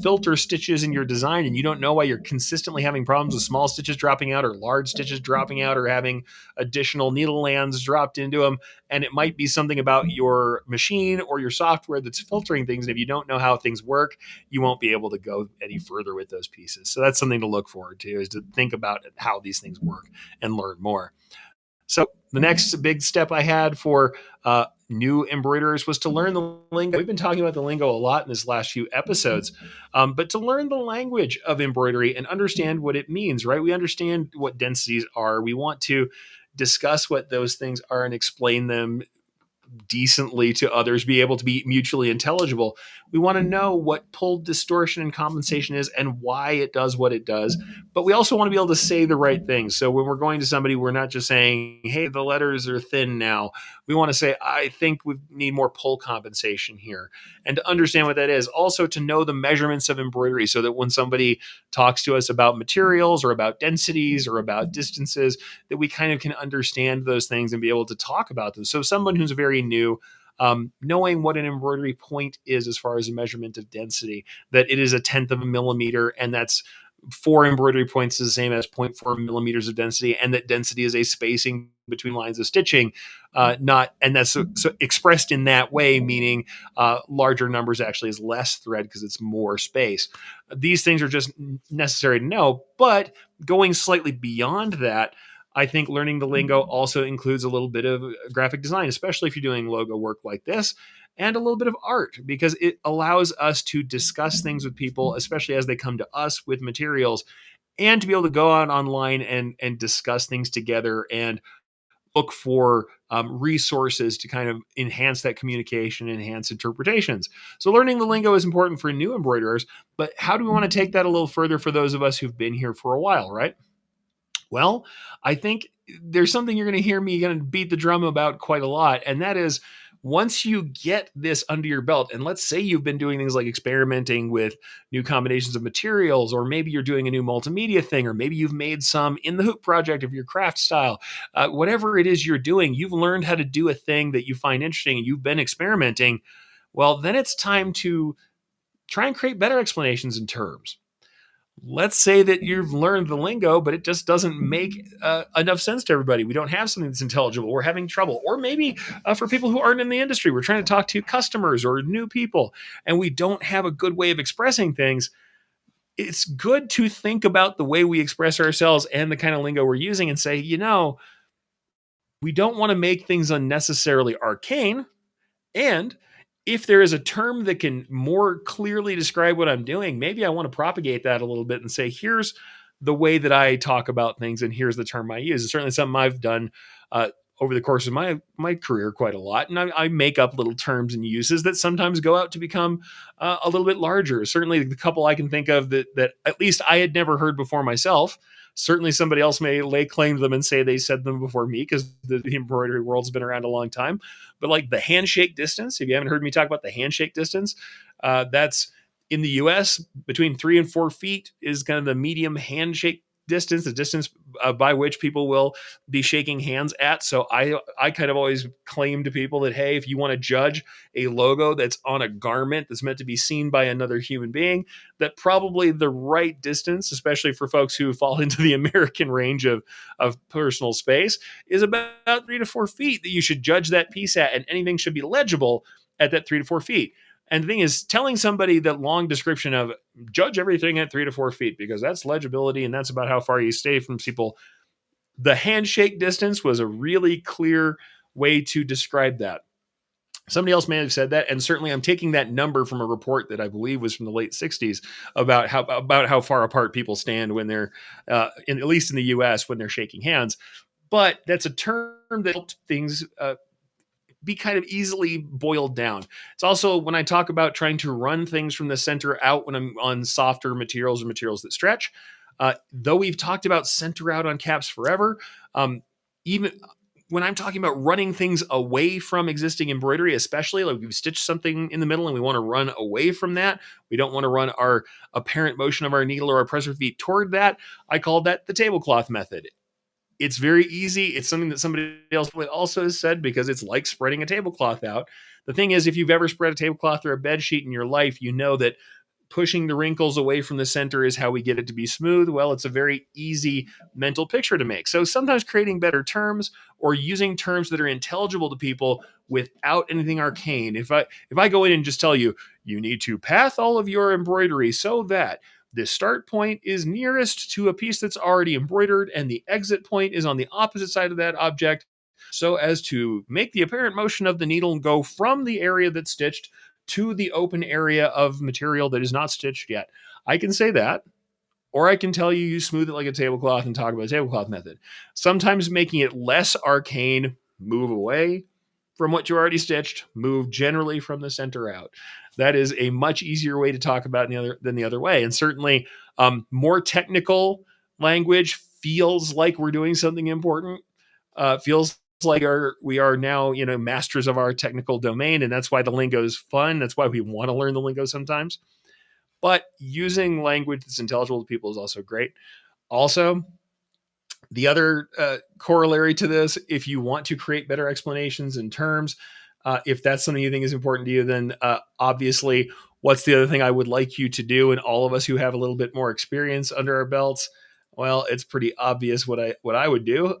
filter stitches in your design, and you don't know why you're consistently having problems with small stitches dropping out or large stitches dropping out or having additional needle lands dropped into them. And it might be something about your machine or your software that's filtering things. And if you don't know how things work, you won't be able to go any further with those pieces. So that's something to look forward to, is to think about how these things work and learn more. So the next big step I had for new embroiderers was to learn the lingo. We've been talking about the lingo a lot in this last few episodes, but to learn the language of embroidery and understand what it means, right? We understand what densities are. We want to discuss what those things are and explain them decently to others, be able to be mutually intelligible. We want to know what pull, distortion, and compensation is and why it does what it does. But we also want to be able to say the right things. So when we're going to somebody, we're not just saying, hey, the letters are thin now. We want to say, I think we need more pull compensation here. And to understand what that is, also to know the measurements of embroidery, so that when somebody talks to us about materials or about densities or about distances, that we kind of can understand those things and be able to talk about them. So someone who's very new, knowing what an embroidery point is as far as a measurement of density, that it is a tenth of a millimeter, and that's four embroidery points is the same as zero point 0.4 millimeters of density, and that density is a spacing between lines of stitching, not and that's so expressed in that way, meaning larger numbers actually is less thread because it's more space. These things are just necessary to know, but going slightly beyond that, I think learning the lingo also includes a little bit of graphic design, especially if you're doing logo work like this, and a little bit of art, because it allows us to discuss things with people, especially as they come to us with materials, and to be able to go out online and discuss things together and look for resources to kind of enhance that communication, enhance interpretations. So learning the lingo is important for new embroiderers, but how do we want to take that a little further for those of us who've been here for a while, right? Well, I think there's something you're going to hear me going to beat the drum about quite a lot, and that is once you get this under your belt, and let's say you've been doing things like experimenting with new combinations of materials, or maybe you're doing a new multimedia thing, or maybe you've made some in the hoop project of your craft style, whatever it is you're doing, you've learned how to do a thing that you find interesting and you've been experimenting. Well, then it's time to try and create better explanations and terms. Let's say that you've learned the lingo, but it just doesn't make enough sense to everybody. We don't have something that's intelligible. We're having trouble. Or maybe for people who aren't in the industry, we're trying to talk to customers or new people, and we don't have a good way of expressing things. It's good to think about the way we express ourselves and the kind of lingo we're using and say, we don't want to make things unnecessarily arcane. And if there is a term that can more clearly describe what I'm doing, maybe I want to propagate that a little bit and say, here's the way that I talk about things, and here's the term I use. It's certainly something I've done over the course of my career quite a lot, and I make up little terms and uses that sometimes go out to become a little bit larger. Certainly, the couple I can think of that at least I had never heard before myself. Certainly, somebody else may lay claim to them and say they said them before me because the embroidery world's been around a long time. But like the handshake distance, if you haven't heard me talk about the handshake distance, that's in the US between 3 and 4 feet is kind of the medium handshake distance, the distance by which people will be shaking hands at. So I kind of always claim to people that, hey, if you want to judge a logo that's on a garment that's meant to be seen by another human being, that probably the right distance, especially for folks who fall into the American range of personal space, is about 3 to 4 feet that you should judge that piece at, and anything should be legible at that 3 to 4 feet. And the thing is, telling somebody that long description of judge everything at 3 to 4 feet, because that's legibility and that's about how far you stay from people. The handshake distance was a really clear way to describe that. Somebody else may have said that, and certainly I'm taking that number from a report that I believe was from the late '60s about how far apart people stand when they're, at least in the U.S., when they're shaking hands. But that's a term that helped things be kind of easily boiled down. It's also when I talk about trying to run things from the center out when I'm on softer materials or materials that stretch. Though we've talked about center out on caps forever, even when I'm talking about running things away from existing embroidery, especially like we've stitched something in the middle and we want to run away from that, we don't want to run our apparent motion of our needle or our presser feet toward that. I call that the tablecloth method. It's very easy. It's something that somebody else also has said because it's like spreading a tablecloth out. The thing is, if you've ever spread a tablecloth or a bed sheet in your life, you know that pushing the wrinkles away from the center is how we get it to be smooth. Well, it's a very easy mental picture to make. So sometimes creating better terms or using terms that are intelligible to people without anything arcane. If I go in and just tell you, you need to path all of your embroidery so that the start point is nearest to a piece that's already embroidered and the exit point is on the opposite side of that object, so as to make the apparent motion of the needle go from the area that's stitched to the open area of material that is not stitched yet. I can say that, or I can tell you, you smooth it like a tablecloth and talk about a tablecloth method. Sometimes making it less arcane, move away from what you already stitched, move generally from the center out. That is a much easier way to talk about than the other way. And certainly more technical language feels like we're doing something important, feels like we are now, masters of our technical domain. And that's why the lingo is fun. That's why we want to learn the lingo sometimes. But using language that's intelligible to people is also great. Also, the other corollary to this, if you want to create better explanations and terms, if that's something you think is important to you, then obviously What's the other thing I would like you to do? And all of us who have a little bit more experience under our belts, well, it's pretty obvious what I would do.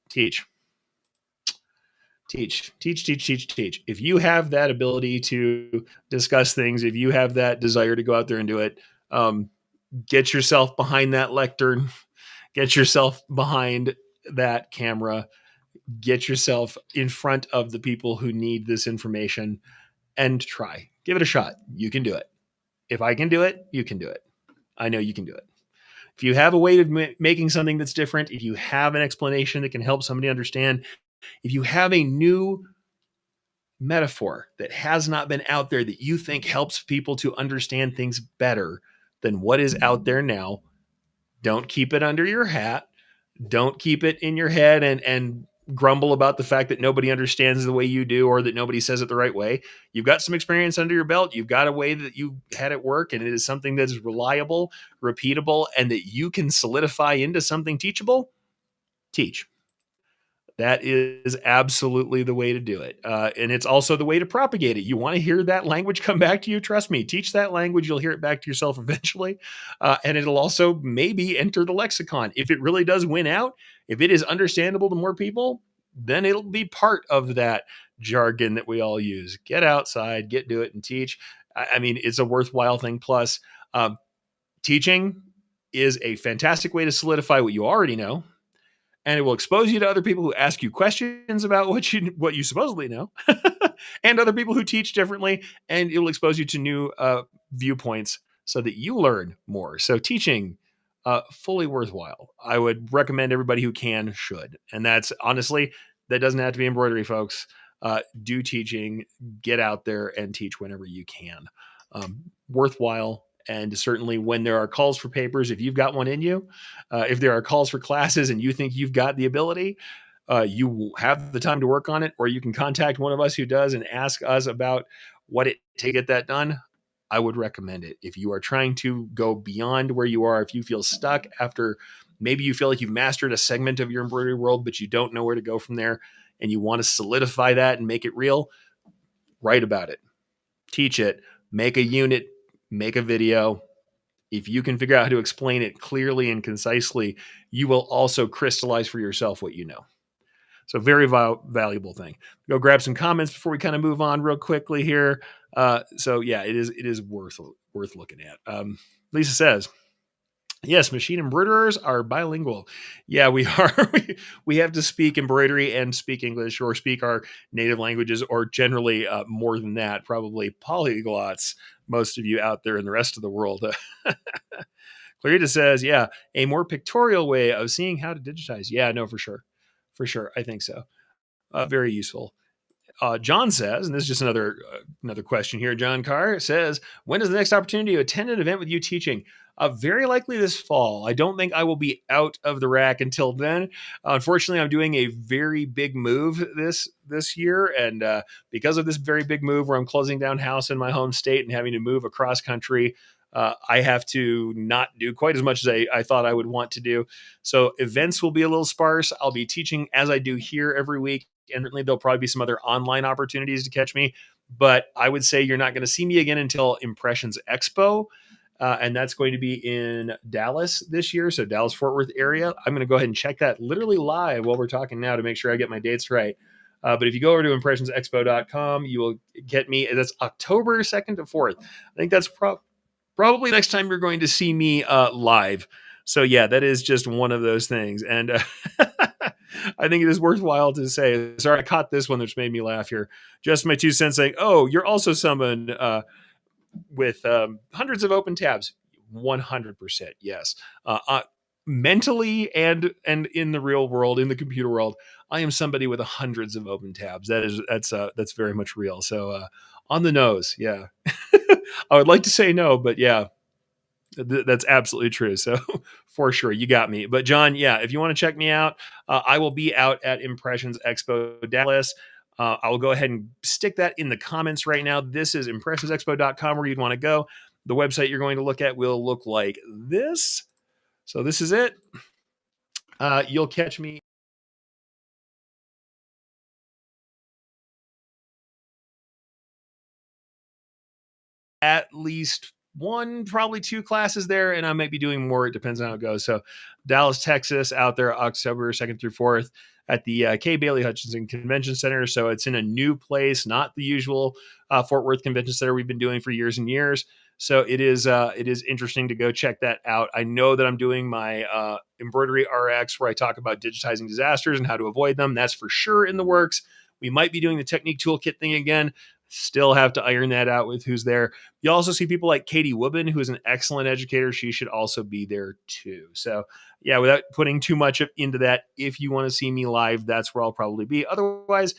Teach, teach. If you have that ability to discuss things, if you have that desire to go out there and do it, um, get yourself behind that lectern, get yourself behind that camera, get yourself in front of the people who need this information, and try. Give it a shot. You can do it. If I can do it, you can do it. I know you can do it. If you have a way of making something that's different, if you have an explanation that can help somebody understand, if you have a new metaphor that has not been out there that you think helps people to understand things better than what is out there now, don't keep it under your hat. Don't keep it in your head and grumble about the fact that nobody understands the way you do or that nobody says it the right way. You've got some experience under your belt. You've got a way that you had it work, and it is something that is reliable, repeatable, and that you can solidify into something teachable. Teach. That is absolutely the way to do it. And it's also the way to propagate it. You want to hear that language come back to you? Trust me, teach that language. You'll hear it back to yourself eventually. And it'll also maybe enter the lexicon. If it really does win out, if it is understandable to more people, then it'll be part of that jargon that we all use. Get outside, get do it, and teach. I mean, it's a worthwhile thing. Plus, teaching is a fantastic way to solidify what you already know, and it will expose you to other people who ask you questions about what you supposedly know, and other people who teach differently, and it will expose you to new viewpoints so that you learn more. So teaching, fully worthwhile. I would recommend everybody who can should, and that's honestly, that doesn't have to be embroidery, folks. Do teaching, get out there and teach whenever you can. Worthwhile. And certainly when there are calls for papers, if you've got one in you, if there are calls for classes and you think you've got the ability, you have the time to work on it, or you can contact one of us who does and ask us about what it to get that done. I would recommend it. If you are trying to go beyond where you are, if you feel stuck after maybe you feel like you've mastered a segment of your embroidery world, but you don't know where to go from there, and you want to solidify that and make it real, write about it, teach it, make a unit, make a video. If you can figure out how to explain it clearly and concisely, you will also crystallize for yourself what you know. So very valuable thing. Go grab some comments before we kind of move on real quickly here. So yeah, it is worth looking at. Lisa says, yes, machine embroiderers are bilingual. Yeah, we are. we have to speak embroidery and speak English, or speak our native languages, or generally more than that, probably polyglots. Most of you out there in the rest of the world. Clarita says, yeah, a more pictorial way of seeing how to digitize. Yeah, no, for sure. For sure. I think so. Very useful. John says, and this is just another question here. John Carr says, when is the next opportunity to attend an event with you teaching? Very likely this fall. I don't think I will be out of the rack until then. Unfortunately, I'm doing a very big move this year, and because of this very big move, where I'm closing down house in my home state and having to move across country, I have to not do quite as much as I thought I would want to do. So events will be a little sparse. I'll be teaching as I do here every week, and certainly there'll probably be some other online opportunities to catch me. But I would say you're not going to see me again until Impressions Expo. And that's going to be in Dallas this year. So Dallas, Fort Worth area. I'm going to go ahead and check that literally live while we're talking now to make sure I get my dates right. But if you go over to impressionsexpo.com, you will get me. That's October 2nd to 4th. I think that's probably next time you're going to see me live. So yeah, that is just one of those things. And I think it is worthwhile to say, sorry, I caught this one, which made me laugh here. Just my 2 cents saying, oh, you're also someone with hundreds of open tabs. 100%. Yes. Mentally and in the real world, in the computer world, I am somebody with hundreds of open tabs. That's very much real. So on the nose. Yeah. I would like to say no, but yeah, that's absolutely true. So for sure, you got me. But John, yeah, if you want to check me out, I will be out at Impressions Expo Dallas. I will go ahead and stick that in the comments right now. This is impressionsexpo.com, where you'd want to go. The website you're going to look at will look like this. So this is it. You'll catch me at least one, probably two classes there, and I might be doing more. It depends on how it goes. So, Dallas, Texas, out there October 2nd through 4th at the K. Bailey Hutchinson Convention Center. So, it's in a new place, not the usual Fort Worth Convention Center we've been doing for years and years. So it is interesting to go check that out. I know that I'm doing my embroidery RX where I talk about digitizing disasters and how to avoid them. That's for sure in the works. We might be doing the technique toolkit thing again. Still have to iron that out with who's there. You also see people like Katie Woobin, who is an excellent educator. She should also be there too. So yeah, without putting too much into that, if you want to see me live, that's where I'll probably be. Otherwise,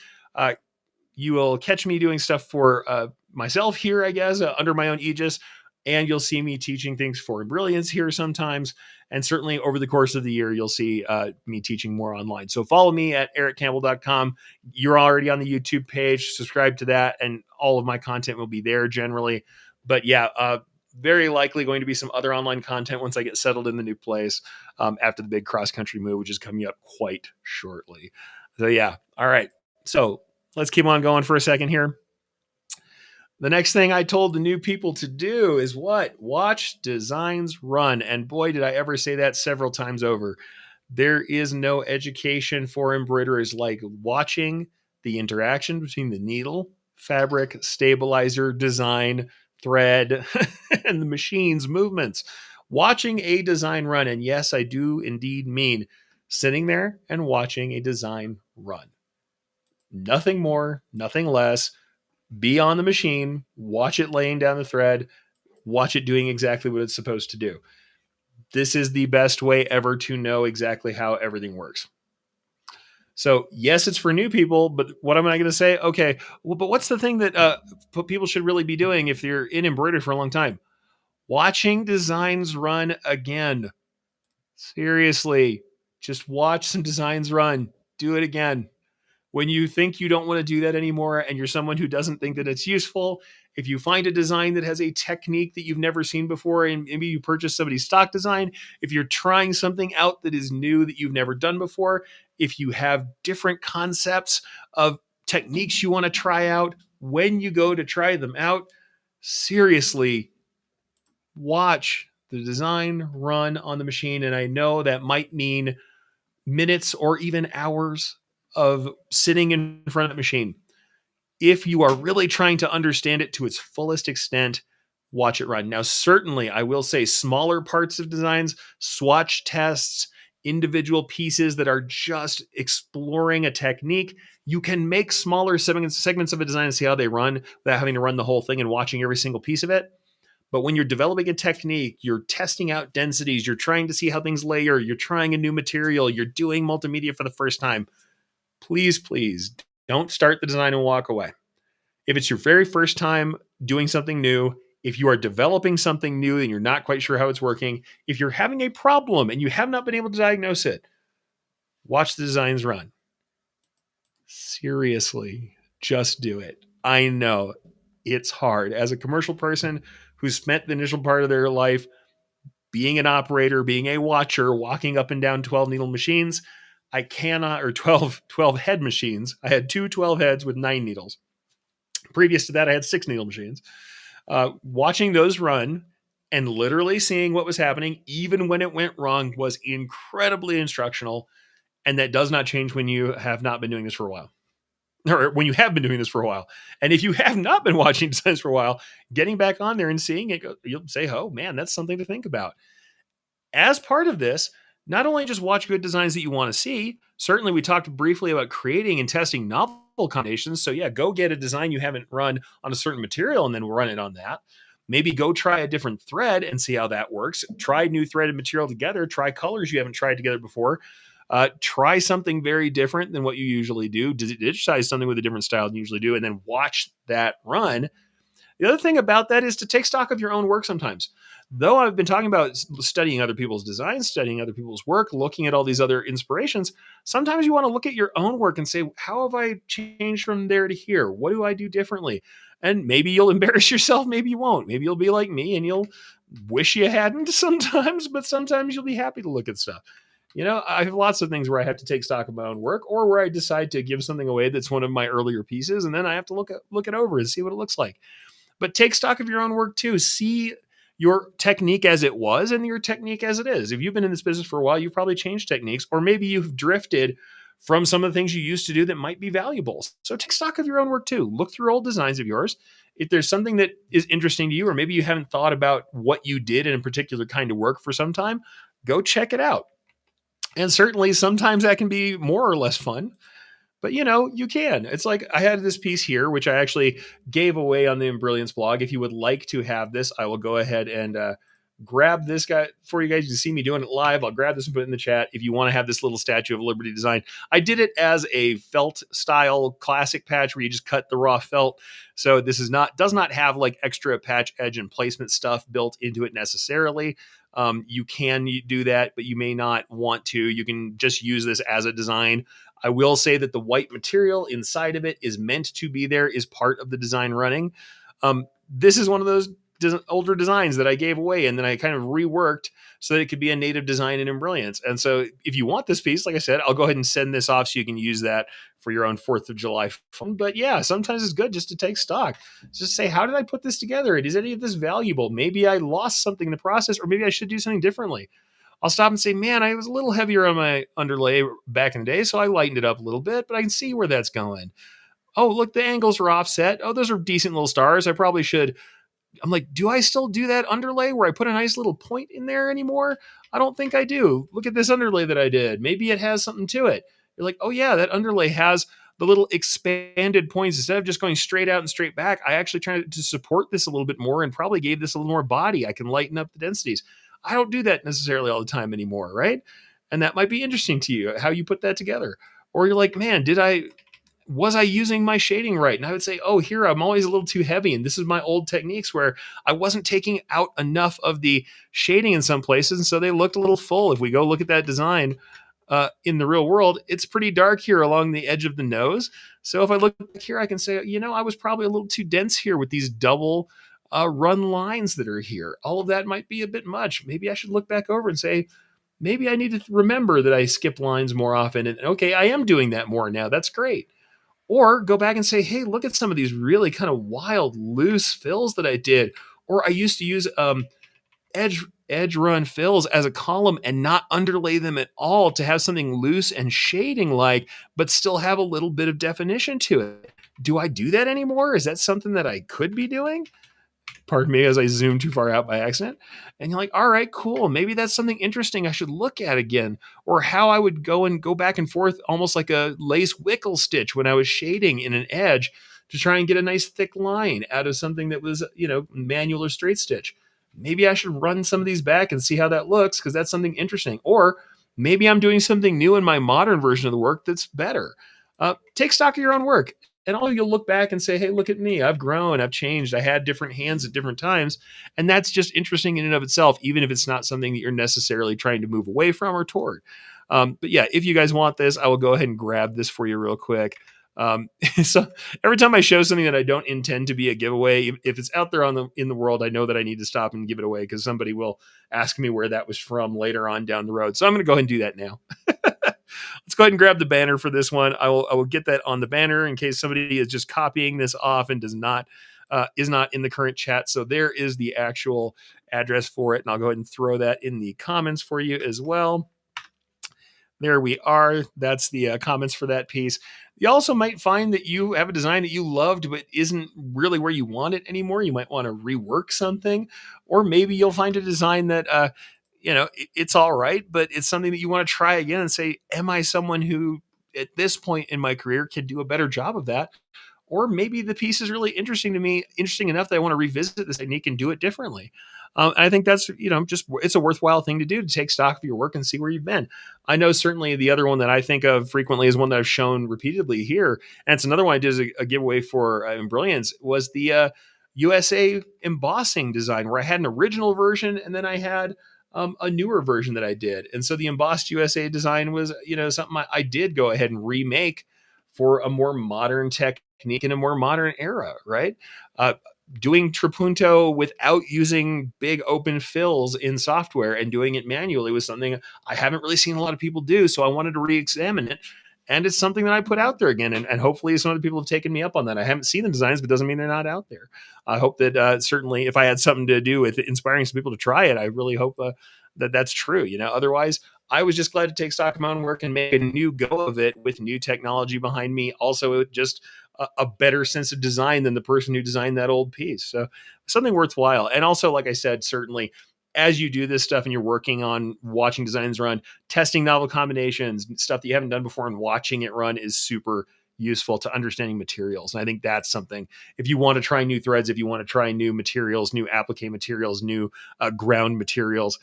you will catch me doing stuff for myself here, I guess, under my own aegis. And you'll see me teaching things for Brilliance here sometimes. And certainly over the course of the year, you'll see me teaching more online. So follow me at ericcampbell.com. You're already on the YouTube page. Subscribe to that. And all of my content will be there generally. But yeah, very likely going to be some other online content once I get settled in the new place after the big cross-country move, which is coming up quite shortly. So yeah, all right. So let's keep on going for a second here. The next thing I told the new people to do is what? Watch designs run. And boy, did I ever say that several times over. There is no education for embroiderers like watching the interaction between the needle, fabric, stabilizer, design, thread, and the machine's movements. Watching a design run. And yes, I do indeed mean sitting there and watching a design run. Nothing more, nothing less. Be on the machine, watch it laying down the thread, watch it doing exactly what it's supposed to do. This is the best way ever to know exactly how everything works. So yes, it's for new people, but what am I going to say? Okay, well, but what's the thing that people should really be doing if you're in embroidery for a long time? Watching designs run again. Seriously, just watch some designs run. Do it again. When you think you don't want to do that anymore and you're someone who doesn't think that it's useful, if you find a design that has a technique that you've never seen before, and maybe you purchase somebody's stock design, if you're trying something out that is new that you've never done before, if you have different concepts of techniques you want to try out, when you go to try them out, seriously, watch the design run on the machine. And I know that might mean minutes or even hours of sitting in front of the machine. If you are really trying to understand it to its fullest extent, watch it run. Now, certainly, I will say smaller parts of designs, swatch tests, individual pieces that are just exploring a technique, you can make smaller segments of a design and see how they run without having to run the whole thing and watching every single piece of it. But when you're developing a technique, you're testing out densities, you're trying to see how things layer, you're trying a new material, you're doing multimedia for the first time, please, please don't start the design and walk away. If it's your very first time doing something new, if you are developing something new and you're not quite sure how it's working, if you're having a problem and you have not been able to diagnose it, watch the designs run. Seriously, just do it. I know it's hard. As a commercial person who spent the initial part of their life being an operator, being a watcher, walking up and down 12 needle machines, I cannot, or 12 head machines. I had 12 heads with 9 needles. Previous to that, I had 6 needle machines. Watching those run and literally seeing what was happening, even when it went wrong, was incredibly instructional. And that does not change when you have not been doing this for a while. Or when you have been doing this for a while. And if you have not been watching designs for a while, getting back on there and seeing it, you'll say, oh man, that's something to think about. As part of this, not only just watch good designs that you want to see, certainly we talked briefly about creating and testing novel combinations. So yeah, go get a design you haven't run on a certain material and then run it on that. Maybe go try a different thread and see how that works. Try new threaded material together. Try colors you haven't tried together before. Try something very different than what you usually do. Digitize something with a different style than you usually do, and then watch that run. The other thing about that is to take stock of your own work sometimes. Though I've been talking about studying other people's designs, studying other people's work, looking at all these other inspirations, sometimes you want to look at your own work and say, how have I changed from there to here? What do I do differently? And maybe you'll embarrass yourself, maybe you won't. Maybe you'll be like me and you'll wish you hadn't sometimes, but sometimes you'll be happy to look at stuff. You know, I have lots of things where I have to take stock of my own work, or where I decide to give something away that's one of my earlier pieces, and then I have to look it over and see what it looks like. But take stock of your own work too. See your technique as it was and your technique as it is. If you've been in this business for a while, you've probably changed techniques, or maybe you've drifted from some of the things you used to do that might be valuable. So take stock of your own work too. Look through old designs of yours. If there's something that is interesting to you, or maybe you haven't thought about what you did in a particular kind of work for some time, go check it out. And certainly sometimes that can be more or less fun. But you can. It's like I had this piece here, which I actually gave away on the Brilliance blog. If you would like to have this, I will go ahead and grab this guy for you guys. You can see me doing it live. I'll grab this and put it in the chat. If you want to have this little Statue of Liberty design, I did it as a felt style classic patch where you just cut the raw felt. So this does not have like extra patch edge and placement stuff built into it necessarily. You can do that, but you may not want to. You can just use this as a design. I will say that the white material inside of it is meant to be there, is part of the design running. This is one of those older designs that I gave away and then I kind of reworked so that it could be a native design in Brilliance. And so if you want this piece, like I said, I'll go ahead and send this off so you can use that for your own 4th of July fun. But yeah, sometimes it's good just to take stock. Just say, how did I put this together? Is any of this valuable? Maybe I lost something in the process, or maybe I should do something differently. I'll stop and say, man, I was a little heavier on my underlay back in the day, so I lightened it up a little bit, but I can see where that's going. Oh, look, the angles are offset. Oh, those are decent little stars. I probably should. I'm like, do I still do that underlay where I put a nice little point in there anymore? I don't think I do. Look at this underlay that I did. Maybe it has something to it. You're like, oh yeah, that underlay has the little expanded points. Instead of just going straight out and straight back, I actually tried to support this a little bit more and probably gave this a little more body. I can lighten up the densities. I don't do that necessarily all the time anymore, right? And that might be interesting to you, how you put that together. Or you're like, man, was I using my shading right? And I would say, oh, here I'm always a little too heavy. And this is my old techniques where I wasn't taking out enough of the shading in some places. And so they looked a little full. If we go look at that design in the real world, it's pretty dark here along the edge of the nose. So if I look here, I can say, I was probably a little too dense here with these double run lines that are here. All of that might be a bit much. Maybe I should look back over and say, maybe I need to remember that I skip lines more often. And okay, I am doing that more now. That's great. Or go back and say, hey, look at some of these really kind of wild, loose fills that I did. Or I used to use edge run fills as a column and not underlay them at all to have something loose and shading like, but still have a little bit of definition to it. Do I do that anymore? Is that something that I could be doing? Pardon me as I zoom too far out by accident. And you're like, all right, cool. Maybe that's something interesting I should look at again. Or how I would go back and forth almost like a lace wickle stitch when I was shading in an edge to try and get a nice thick line out of something that was, manual or straight stitch. Maybe I should run some of these back and see how that looks because that's something interesting. Or maybe I'm doing something new in my modern version of the work that's better. Take stock of your own work. And all you'll look back and say, hey, look at me. I've grown. I've changed. I had different hands at different times. And that's just interesting in and of itself, even if it's not something that you're necessarily trying to move away from or toward. But yeah, if you guys want this, I will go ahead and grab this for you real quick. So every time I show something that I don't intend to be a giveaway, if it's out there in the world, I know that I need to stop and give it away because somebody will ask me where that was from later on down the road. So I'm going to go ahead and do that now. Let's go ahead and grab the banner for this one. I will get that on the banner in case somebody is just copying this off and is not in the current chat. So there is the actual address for it. And I'll go ahead and throw that in the comments for you as well. There we are. That's the comments for that piece. You also might find that you have a design that you loved, but isn't really where you want it anymore. You might want to rework something, or maybe you'll find a design that, it's all right, but it's something that you want to try again and say, am I someone who at this point in my career can do a better job of that? Or maybe the piece is really interesting to me, interesting enough that I want to revisit this technique and do it differently. And I think that's, it's a worthwhile thing to do, to take stock of your work and see where you've been. I know certainly the other one that I think of frequently is one that I've shown repeatedly here. And it's another one I did as a giveaway for in Brilliance was the USA embossing design where I had an original version and then I had a newer version that I did. And so the embossed USA design was, something I did go ahead and remake for a more modern technique in a more modern era, right? Doing trapunto without using big open fills in software and doing it manually was something I haven't really seen a lot of people do. So I wanted to re-examine it And it's something that I put out there again. And hopefully some other people have taken me up on that. I haven't seen the designs, but doesn't mean they're not out there. I hope that certainly if I had something to do with inspiring some people to try it, I really hope that that's true. Otherwise, I was just glad to take stock of my own work and make a new go of it with new technology behind me. Also, just a better sense of design than the person who designed that old piece. So something worthwhile. And also, like I said, certainly as you do this stuff and you're working on watching designs run, testing novel combinations, stuff that you haven't done before, and watching it run is super useful to understanding materials. And I think that's something, if you want to try new threads, if you want to try new materials, new applique materials, new ground materials,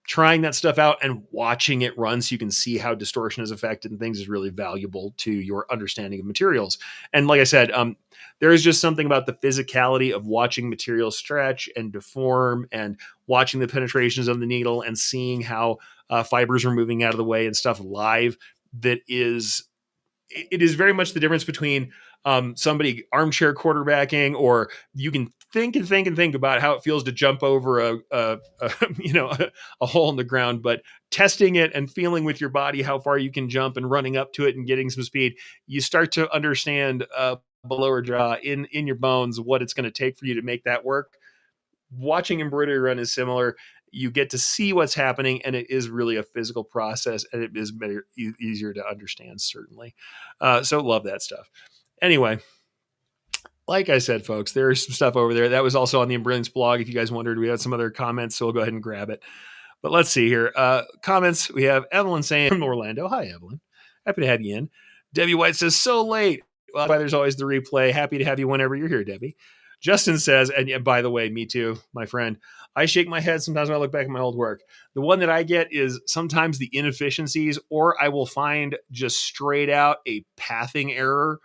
trying that stuff out and watching it run so you can see how distortion is affected and things is really valuable to your understanding of materials. And like I said, there is just something about the physicality of watching materials stretch and deform and watching the penetrations of the needle and seeing how fibers are moving out of the way and stuff live that is it is very much the difference between somebody armchair quarterbacking, or you can think and think and think about how it feels to jump over a hole in the ground, but testing it and feeling with your body how far you can jump and running up to it and getting some speed, you start to understand below your jaw in your bones what it's going to take for you to make that work. Watching embroidery run is similar. You get to see what's happening, and it is really a physical process, and it is better, easier to understand, certainly. So love that stuff. Anyway, like I said, folks, there's some stuff over there. That was also on the Embrilliance blog. If you guys wondered, we had some other comments, so we'll go ahead and grab it. But let's see here. Comments. We have Evelyn saying from Orlando. Hi, Evelyn. Happy to have you in. Debbie White says, so late. Well, there's always the replay. Happy to have you whenever you're here, Debbie. Justin says, and by the way, me too, my friend, I shake my head sometimes when I look back at my old work. The one that I get is sometimes the inefficiencies, or I will find just straight out a pathing error.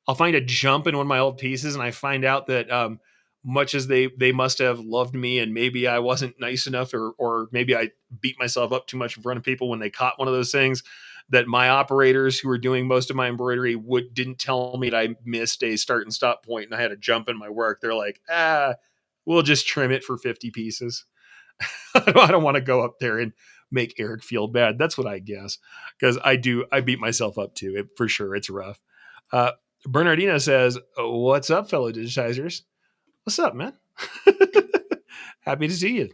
I'll find a jump in one of my old pieces, and I find out that much as they must have loved me, and maybe I wasn't nice enough, or maybe I beat myself up too much in front of people when they caught one of those things, that my operators who were doing most of my embroidery didn't tell me that I missed a start and stop point and I had a jump in my work. They're like, we'll just trim it for 50 pieces. I don't want to go up there and make Eric feel bad. That's what I guess, because I beat myself up too. For sure. It's rough. Bernardino says, what's up, fellow digitizers? What's up, man? Happy to see you.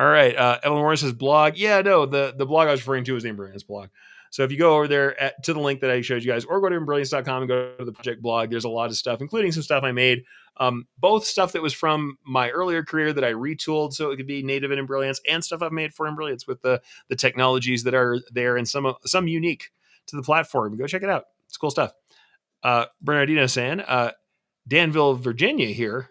All right. Ellen Morris's blog. Yeah, no, the blog I was referring to is the Embrilliance blog. So if you go over there to the link that I showed you guys, or go to embrilliance.com and go to the project blog, there's a lot of stuff, including some stuff I made. Both stuff that was from my earlier career that I retooled so it could be native in Embrilliance, and stuff I've made for Embrilliance with the technologies that are there, and some unique to the platform. Go check it out. It's cool stuff. Bernardino saying, Danville, Virginia here.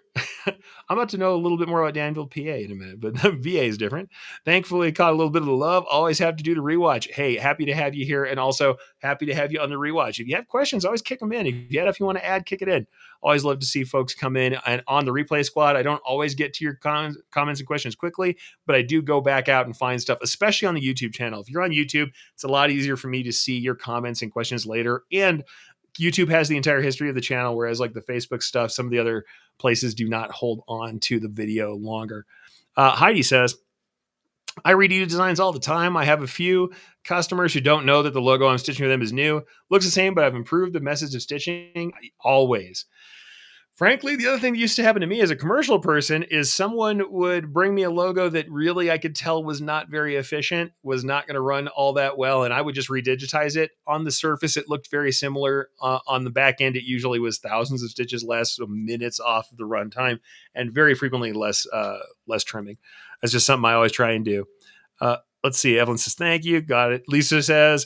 I'm about to know a little bit more about Danville, PA in a minute, but VA is different. Thankfully, caught a little bit of the love. Always have to do the rewatch. Hey, happy to have you here, and also happy to have you on the rewatch. If you have questions, always kick them in. If you want to add, kick it in. Always love to see folks come in. And on the replay squad, I don't always get to your comments and questions quickly, but I do go back out and find stuff, especially on the YouTube channel. If you're on YouTube, it's a lot easier for me to see your comments and questions later. And YouTube has the entire history of the channel, whereas like the Facebook stuff, some of the other places do not hold on to the video longer. Heidi says, I redo designs all the time. I have a few customers who don't know that the logo I'm stitching with them is new. Looks the same, but I've improved the methods of stitching always. Frankly, the other thing that used to happen to me as a commercial person is someone would bring me a logo that really I could tell was not very efficient, was not going to run all that well, and I would just redigitize it. On the surface, it looked very similar. On the back end, it usually was thousands of stitches less, so minutes off of the runtime, and very frequently less trimming. That's just something I always try and do. Let's see. Evelyn says, thank you. Got it. Lisa says,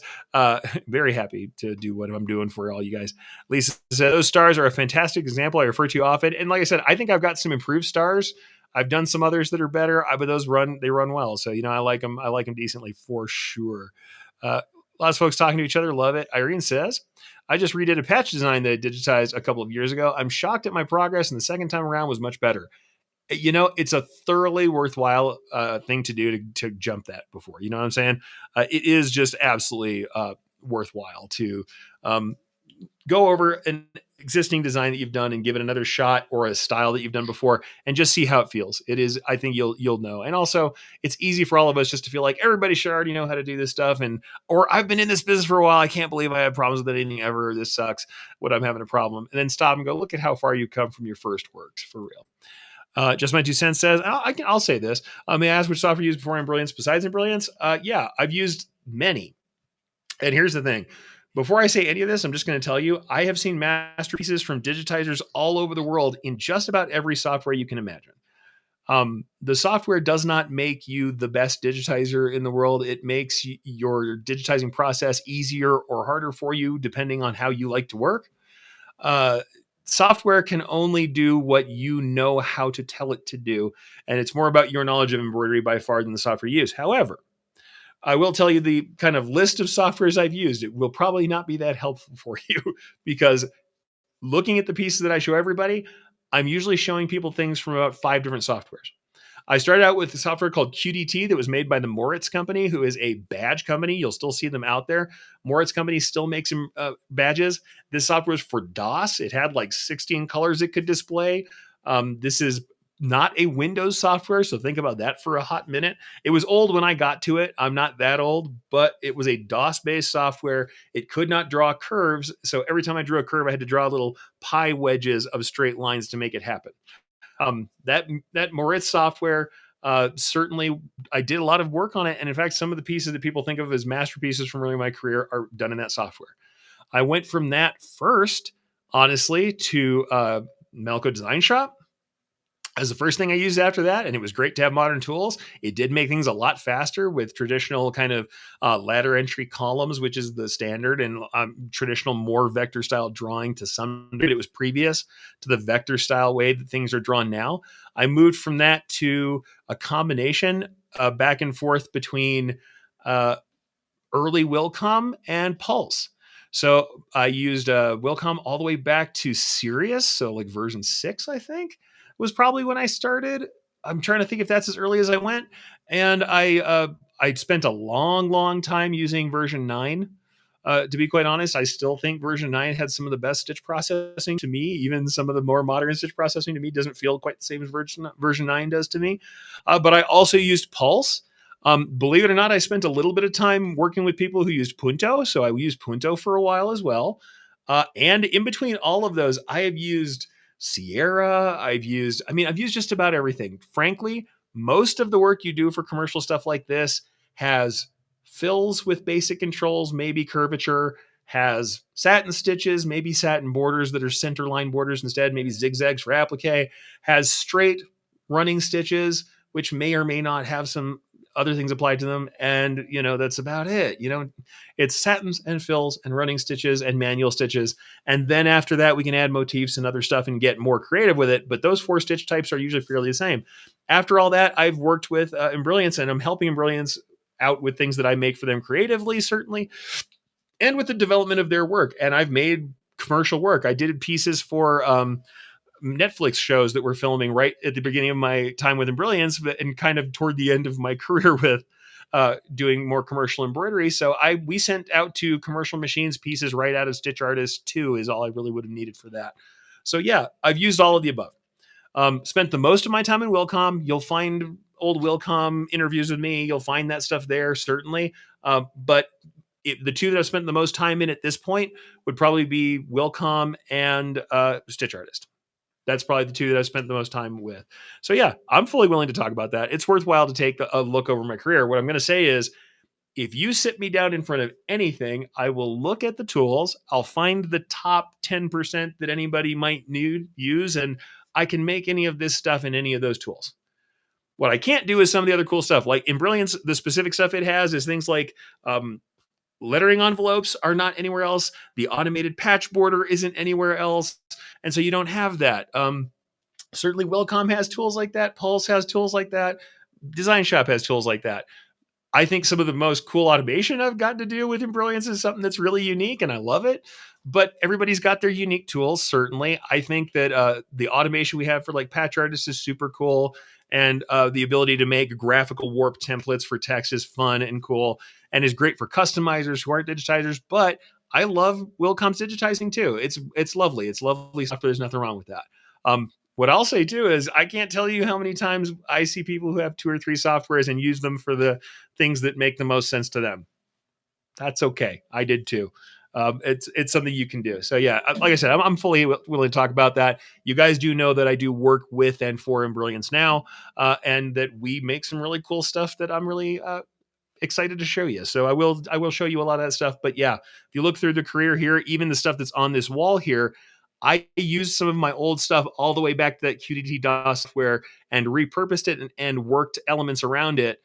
very happy to do what I'm doing for all you guys. Lisa says, those stars are a fantastic example I refer to often. And like I said, I think I've got some improved stars. I've done some others that are better, but those run well. So, I like them. I like them decently for sure. Lots of folks talking to each other. Love it. Irene says, I just redid a patch design that I digitized a couple of years ago. I'm shocked at my progress, and the second time around was much better. It's a thoroughly worthwhile thing to do to jump that before. You know what I'm saying? It is just absolutely worthwhile to go over an existing design that you've done and give it another shot, or a style that you've done before, and just see how it feels. It is, I think you'll know. And also, it's easy for all of us just to feel like everybody should already know how to do this stuff, and or I've been in this business for a while. I can't believe I have problems with anything ever. This sucks. What, I'm having a problem. And then stop and go, look at how far you've come from your first works, for real. Just my 2 cents says, I'll say this. May I ask which software you used before Embrilliance besides Embrilliance? Yeah, I've used many. And here's the thing. Before I say any of this, I'm just going to tell you, I have seen masterpieces from digitizers all over the world in just about every software you can imagine. The software does not make you the best digitizer in the world. It makes your digitizing process easier or harder for you, depending on how you like to work. Uh, Software can only do what you know how to tell it to do. And it's more about your knowledge of embroidery by far than the software you use. However, I will tell you the kind of list of softwares I've used. It will probably not be that helpful for you because looking at the pieces that I show everybody, I'm usually showing people things from about 5 different softwares. I started out with a software called QDT that was made by the Moritz Company, who is a badge company. You'll still see them out there. Moritz Company still makes badges. This software is for DOS. It had like 16 colors it could display. This is not a Windows software, so think about that for a hot minute. It was old when I got to it. I'm not that old, but it was a DOS-based software. It could not draw curves, so every time I drew a curve, I had to draw little pi wedges of straight lines to make it happen. That Moritz software, certainly I did a lot of work on it, and in fact, some of the pieces that people think of as masterpieces from early in my career are done in that software. I went from that first, honestly, to Melco Design Shop as the first thing I used after that, and it was great to have modern tools. It did make things a lot faster with traditional kind of ladder entry columns, which is the standard, and traditional more vector style drawing to some degree. It was previous to the vector style way that things are drawn now. I moved from that to a combination back and forth between early Wilcom and Pulse. So I used Wilcom all the way back to Sirius, so like version 6, I think, was probably when I started. I'm trying to think if that's as early as I went, and I spent a long, long time using version 9. To be quite honest, I still think version 9 had some of the best stitch processing to me. Even some of the more modern stitch processing to me doesn't feel quite the same as version 9 does to me. But I also used Pulse. Believe it or not, I spent a little bit of time working with people who used Punto. So I used Punto for a while as well. And in between all of those, I have used Sierra. I've used just about everything. Frankly, most of the work you do for commercial stuff like this has fills with basic controls, maybe curvature, has satin stitches, maybe satin borders that are center line borders instead, maybe zigzags for applique, has straight running stitches, which may or may not have some other things applied to them. And, that's about it. It's satins and fills and running stitches and manual stitches. And then after that, we can add motifs and other stuff and get more creative with it. But those 4 stitch types are usually fairly the same. After all that, I've worked with Embrilliance, and I'm helping Embrilliance out with things that I make for them creatively, certainly, and with the development of their work. And I've made commercial work. I did pieces for Netflix shows that we're filming right at the beginning of my time with Embrilliance, and kind of toward the end of my career with doing more commercial embroidery. So we sent out to commercial machines pieces right out of Stitch Artist 2 is all I really would have needed for that. So yeah, I've used all of the above. Spent the most of my time in Wilcom. You'll find old Wilcom interviews with me. You'll find that stuff there, certainly. But the two that I've spent the most time in at this point would probably be Wilcom and Stitch Artist. That's probably the two that I've spent the most time with. So yeah, I'm fully willing to talk about that. It's worthwhile to take a look over my career. What I'm going to say is, if you sit me down in front of anything, I will look at the tools. I'll find the top 10% that anybody might use, and I can make any of this stuff in any of those tools. What I can't do is some of the other cool stuff. Like in Brilliance, the specific stuff it has is things like lettering envelopes are not anywhere else. The automated patch border isn't anywhere else. And so you don't have that. Certainly Wilcom has tools like that. Pulse has tools like that. Design Shop has tools like that. I think some of the most cool automation I've gotten to do with Embrilliance is something that's really unique, and I love it. But everybody's got their unique tools, certainly. I think that the automation we have for like Patch Artist is super cool, and the ability to make graphical warp templates for text is fun and cool, and is great for customizers who aren't digitizers. But I love Wilcom's digitizing too. It's lovely. It's lovely stuff. There's nothing wrong with that. What I'll say too is I can't tell you how many times I see people who have two or three softwares and use them for the things that make the most sense to them. That's okay. I did too. It's something you can do. So yeah, like I said, I'm fully willing to talk about that. You guys do know that I do work with and for Embrilliance now, and that we make some really cool stuff that I'm really excited to show you. So I will show you a lot of that stuff. But yeah, if you look through the career here, even the stuff that's on this wall here, I used some of my old stuff all the way back to that QDT DOS software and repurposed it and worked elements around it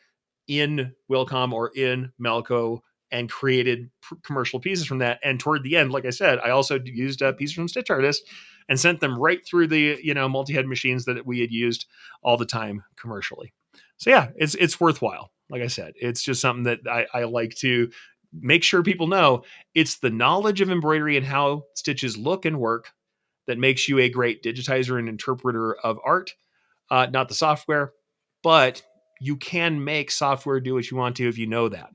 in Wilcom or in Melco and created commercial pieces from that. And toward the end, like I said, I also used pieces from Stitch Artist and sent them right through the multi-head machines that we had used all the time commercially. So yeah, it's worthwhile. Like I said, it's just something that I like to make sure people know. It's the knowledge of embroidery and how stitches look and work that makes you a great digitizer and interpreter of art, not the software. But you can make software do what you want to if you know that.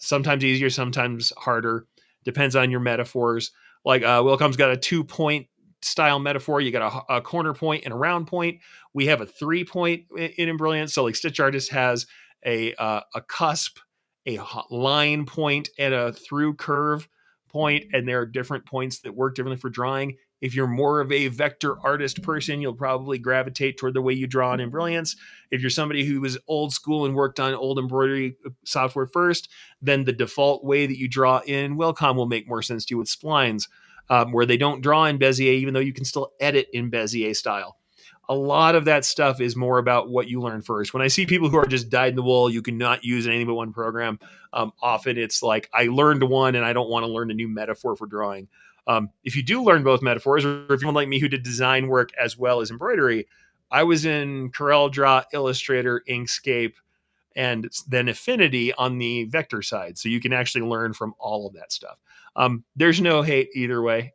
Sometimes easier, sometimes harder. Depends on your metaphors. Like Wilcom's got a 2-point style metaphor. You got a corner point and a round point. We have a 3-point in Embrilliance. So like Stitch Artist has a cusp, a line point, and a through curve point, and there are different points that work differently for drawing. If you're more of a vector artist person, you'll probably gravitate toward the way you draw in Embrilliance. If you're somebody who was old school and worked on old embroidery software first, then the default way that you draw in Wilcom will make more sense to you with splines, where they don't draw in Bezier, even though you can still edit in Bezier style. A lot of that stuff is more about what you learn first. When I see people who are just dyed in the wool, you cannot use anything but one program. Often it's like, I learned one and I don't want to learn a new metaphor for drawing. If you do learn both metaphors, or if you're like me who did design work as well as embroidery, I was in CorelDRAW, Illustrator, Inkscape, and then Affinity on the vector side. So you can actually learn from all of that stuff. There's no hate either way.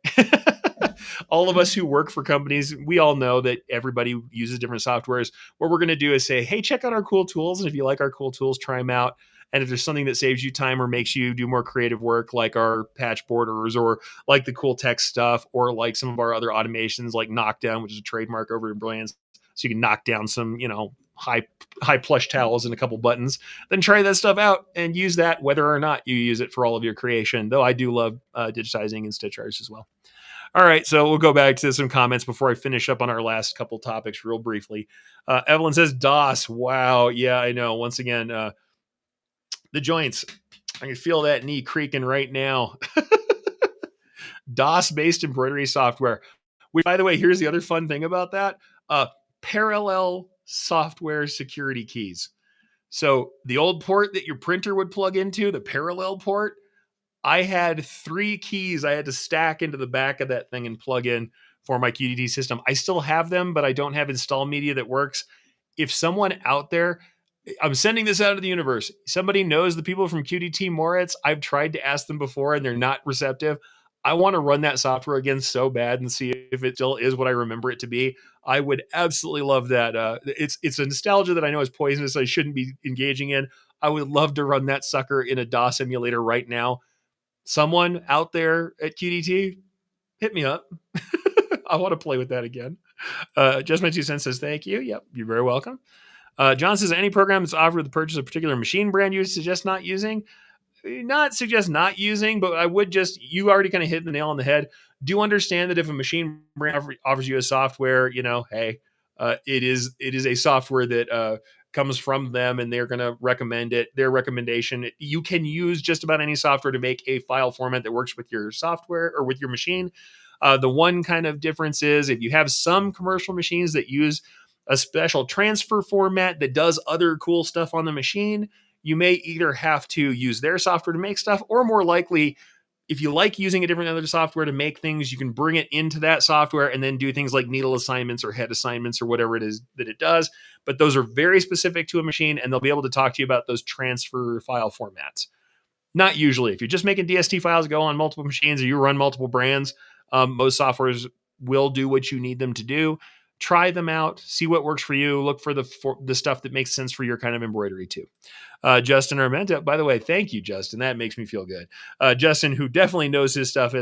All of us who work for companies, we all know that everybody uses different softwares. What we're going to do is say, hey, check out our cool tools. And if you like our cool tools, try them out. And if there's something that saves you time or makes you do more creative work, like our patch borders or like the cool text stuff, or like some of our other automations like Knockdown, which is a trademark over in Brilliance. So you can knock down some, high plush towels and a couple buttons, then try that stuff out and use that whether or not you use it for all of your creation. Though I do love digitizing and Stitch Artist as well. All right, so we'll go back to some comments before I finish up on our last couple topics real briefly. Evelyn says DOS. Wow, yeah, I know. Once again, the joints. I can feel that knee creaking right now. DOS-based embroidery software. Which, by the way, here's the other fun thing about that. Parallel software security keys. So the old port that your printer would plug into, the parallel port, I had 3 keys I had to stack into the back of that thing and plug in for my QDT system. I still have them, but I don't have install media that works. If someone out there, I'm sending this out to the universe, somebody knows the people from QDT Moritz, I've tried to ask them before and they're not receptive. I want to run that software again so bad and see if it still is what I remember it to be. I would absolutely love that. It's a nostalgia that I know is poisonous. I shouldn't be engaging in. I would love to run that sucker in a DOS emulator right now. Someone out there at QDT, hit me up. I want to play with that again. Just my 2 cents says thank you. Yep, you're very welcome. John says any program that's offered the purchase of a particular machine brand you suggest not using. Not suggest not using, but I would just, you already kind of hit the nail on the head. Do understand that if a machine brand offers you a software, hey, it is a software that comes from them and they're going to recommend it. Their recommendation, you can use just about any software to make a file format that works with your software or with your machine. The one kind of difference is if you have some commercial machines that use a special transfer format that does other cool stuff on the machine, you may either have to use their software to make stuff, or more likely, if you like using a different other software to make things, you can bring it into that software and then do things like needle assignments or head assignments or whatever it is that it does. But those are very specific to a machine, and they'll be able to talk to you about those transfer file formats. Not usually. If you're just making DST files go on multiple machines or you run multiple brands, most softwares will do what you need them to do. Try them out, see what works for you. Look for the stuff that makes sense for your kind of embroidery too. Justin Armenta, by the way, thank you, Justin. That makes me feel good. Justin, who definitely knows his stuff,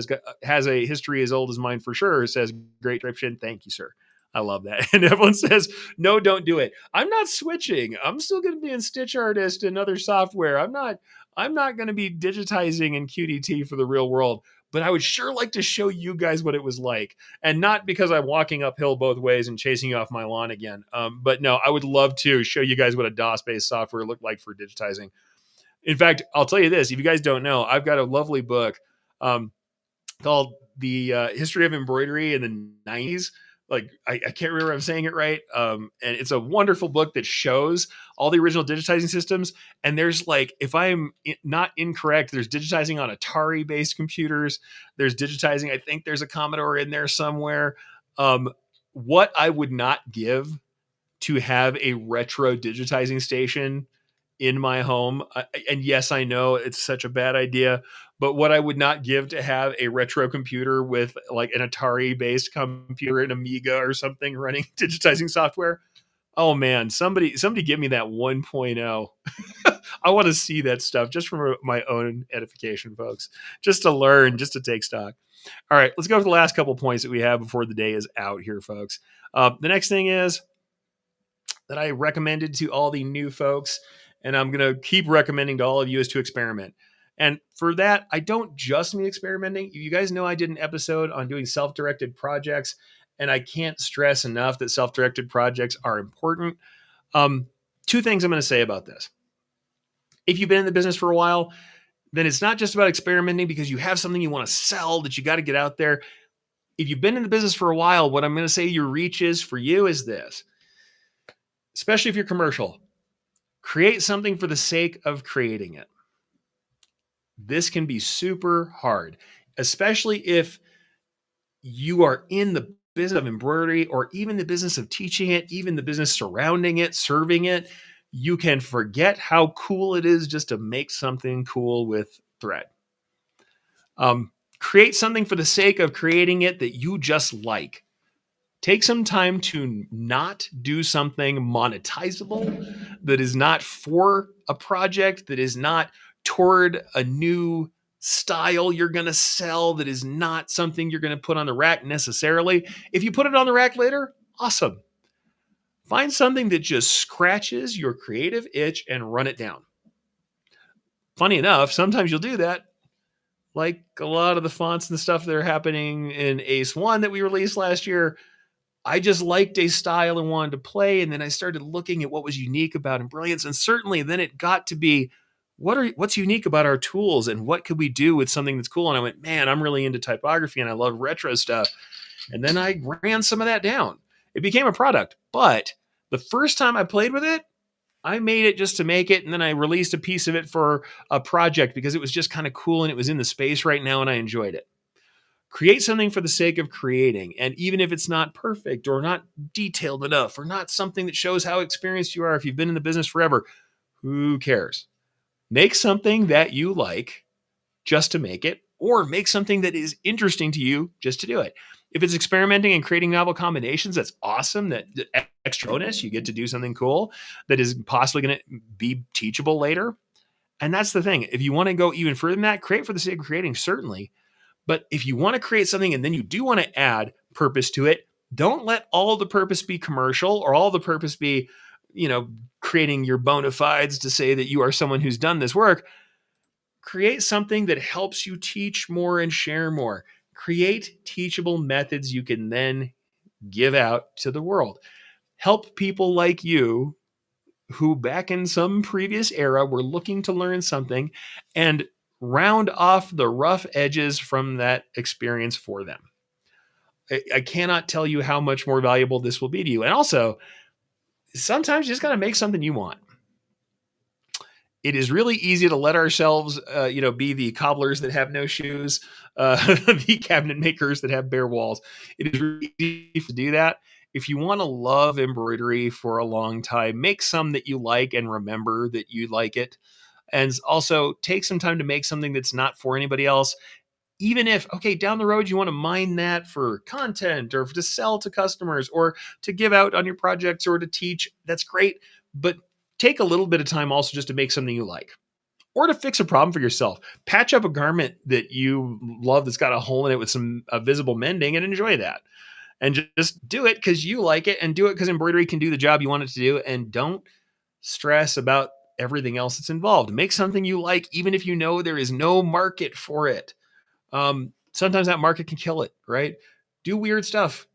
has a history as old as mine for sure, says, great description. Thank you, sir. I love that. And everyone says, no, don't do it. I'm not switching. I'm still going to be in Stitch Artist and other software. I'm not going to be digitizing in QDT for the real world, but I would sure like to show you guys what it was like. And not because I'm walking uphill both ways and chasing you off my lawn again. But no, I would love to show you guys what a DOS-based software looked like for digitizing. In fact, I'll tell you this, if you guys don't know, I've got a lovely book called The History of Embroidery in the 90s. Like, I can't remember if I'm saying it right. And it's a wonderful book that shows all the original digitizing systems. And there's, like, if I'm not incorrect, there's digitizing on Atari based computers. There's digitizing, I think there's a Commodore in there somewhere. What I would not give to have a retro digitizing station in my home. And yes, I know it's such a bad idea, but what I would not give to have a retro computer with like an Atari based computer, an Amiga or something running digitizing software. Oh man, somebody give me that 1.0. I want to see that stuff just for my own edification, folks, just to learn, just to take stock. All right, let's go to the last couple points that we have before the day is out here, folks. The next thing is that I recommended to all the new folks, and I'm going to keep recommending to all of you, is to experiment. And for that, I don't just mean experimenting. You guys know I did an episode on doing self-directed projects, and I can't stress enough that self-directed projects are important. Two things I'm going to say about this. If you've been in the business for a while, then it's not just about experimenting because you have something you want to sell that you got to get out there. If you've been in the business for a while, what I'm going to say your reach is for you is this. Especially if you're commercial, create something for the sake of creating it. This can be super hard, especially if you are in the business of embroidery or even the business of teaching it, even the business surrounding it, serving it. You can forget how cool it is just to make something cool with thread. Create something for the sake of creating it that you just like. Take some time to not do something monetizable that is not for a project, that is not toward a new style you're going to sell, that is not something you're going to put on the rack necessarily. If you put it on the rack later, awesome. Find something that just scratches your creative itch and run it down. Funny enough, sometimes you'll do that. Like a lot of the fonts and stuff that are happening in Ace 1 that we released last year, I just liked a style and wanted to play. And then I started looking at what was unique about Embrilliance. And certainly then it got to be, what's unique about our tools and what could we do with something that's cool? And I went, man, I'm really into typography and I love retro stuff. And then I ran some of that down. It became a product. But the first time I played with it, I made it just to make it. And then I released a piece of it for a project because it was just kind of cool and it was in the space right now and I enjoyed it. Create something for the sake of creating. And even if it's not perfect or not detailed enough or not something that shows how experienced you are, if you've been in the business forever, who cares? Make something that you like just to make it, or make something that is interesting to you just to do it. If it's experimenting and creating novel combinations, that's awesome. That extra bonus, you get to do something cool that is possibly going to be teachable later. And that's the thing. If you want to go even further than that, create for the sake of creating, certainly. But if you want to create something and then you do want to add purpose to it, don't let all the purpose be commercial or all the purpose be, creating your bona fides to say that you are someone who's done this work. Create something that helps you teach more and share more. Create teachable methods you can then give out to the world. Help people like you who back in some previous era were looking to learn something and round off the rough edges from that experience for them. I cannot tell you how much more valuable this will be to you. And also, sometimes you just got to make something you want. It is really easy to let ourselves, be the cobblers that have no shoes, the cabinet makers that have bare walls. It is really easy to do that. If you want to love embroidery for a long time, make some that you like and remember that you like it. And also take some time to make something that's not for anybody else. Even if, okay, down the road, you want to mine that for content or to sell to customers or to give out on your projects or to teach, that's great. But take a little bit of time also just to make something you like or to fix a problem for yourself. Patch up a garment that you love that's got a hole in it with some visible mending and enjoy that. And just do it because you like it and do it because embroidery can do the job you want it to do. And don't stress about everything else that's involved. Make something you like, even if you know there is no market for it. Sometimes that market can kill it, right? Do weird stuff.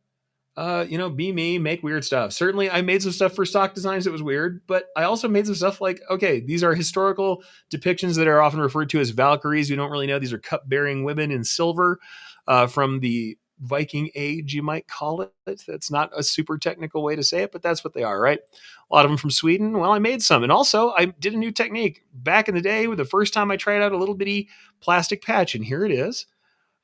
Be me, make weird stuff. Certainly, I made some stuff for stock designs that was weird, but I also made some stuff like, okay, these are historical depictions that are often referred to as Valkyries. We don't really know. These are cup-bearing women in silver from the Viking age, you might call it. That's not a super technical way to say it, but that's what they are, right? A lot of them from Sweden. Well, I made some. And also, I did a new technique. Back in the day, the first time I tried out a little bitty plastic patch, and here it is.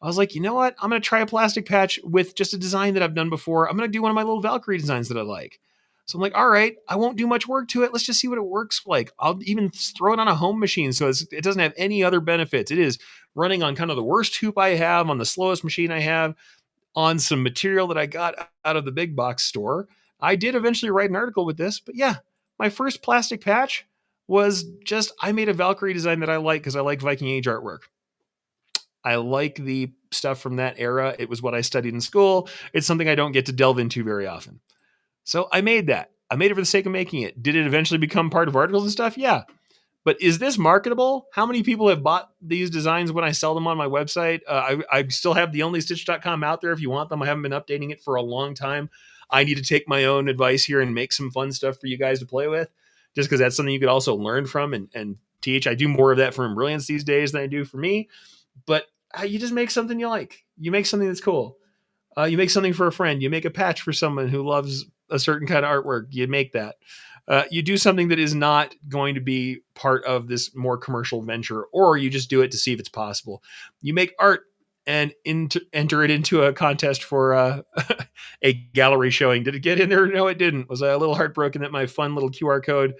I was like, you know what? I'm going to try a plastic patch with just a design that I've done before. I'm going to do one of my little Valkyrie designs that I like. So I'm like, all right, I won't do much work to it. Let's just see what it works like. I'll even throw it on a home machine so it doesn't have any other benefits. It is running on kind of the worst hoop I have, on the slowest machine I have, on some material that I got out of the big box store. I did eventually write an article with this, but yeah, my first plastic patch was just I made a Valkyrie design that I like because I like Viking Age artwork. I like the stuff from that era. It was what I studied in school. It's something I don't get to delve into very often. So I made that. I made it for the sake of making it. Did it eventually become part of articles and stuff? Yeah. But is this marketable? How many people have bought these designs when I sell them on my website? I still have the onlystitch.com out there if you want them. I haven't been updating it for a long time. I need to take my own advice here and make some fun stuff for you guys to play with, just because that's something you could also learn from and teach. I do more of that for Brilliance these days than I do for me. But you just make something you like. You make something that's cool. You make something for a friend. You make a patch for someone who loves a certain kind of artwork. You make that. You do something that is not going to be part of this more commercial venture, or you just do it to see if it's possible. You make art and enter it into a contest for a gallery showing. Did it get in there? No, it didn't. Was I a little heartbroken that my fun little QR code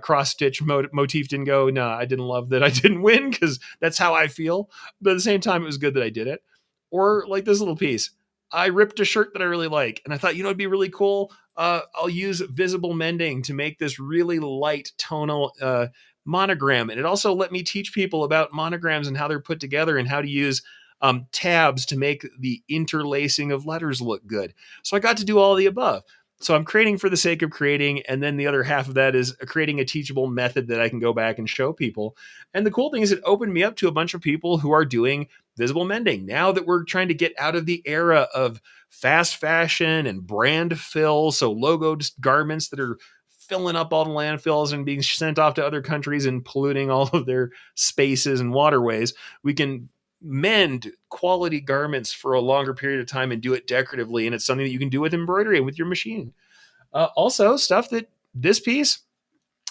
cross stitch motif didn't go? No, I didn't love that I didn't win because that's how I feel. But at the same time, it was good that I did it. Or like this little piece. I ripped a shirt that I really like, and I thought, it'd be really cool. I'll use visible mending to make this really light tonal monogram. And it also let me teach people about monograms and how they're put together and how to use tabs to make the interlacing of letters look good. So I got to do all the above. So I'm creating for the sake of creating. And then the other half of that is creating a teachable method that I can go back and show people. And the cool thing is it opened me up to a bunch of people who are doing visible mending. Now that we're trying to get out of the era of fast fashion and brand fill, so logo garments that are filling up all the landfills and being sent off to other countries and polluting all of their spaces and waterways, we can mend quality garments for a longer period of time and do it decoratively. And it's something that you can do with embroidery and with your machine. Also, stuff that this piece,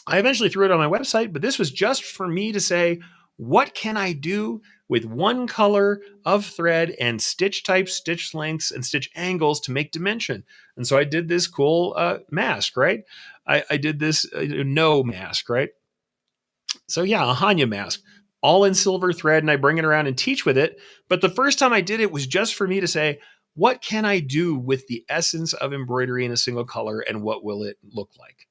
I eventually threw it on my website, but this was just for me to say, what can I do with one color of thread and stitch types, stitch lengths, and stitch angles to make dimension? And so I did this cool mask, right? I did this no mask, right? So yeah, a Hanya mask, all in silver thread, and I bring it around and teach with it. But the first time I did it was just for me to say, what can I do with the essence of embroidery in a single color, and what will it look like?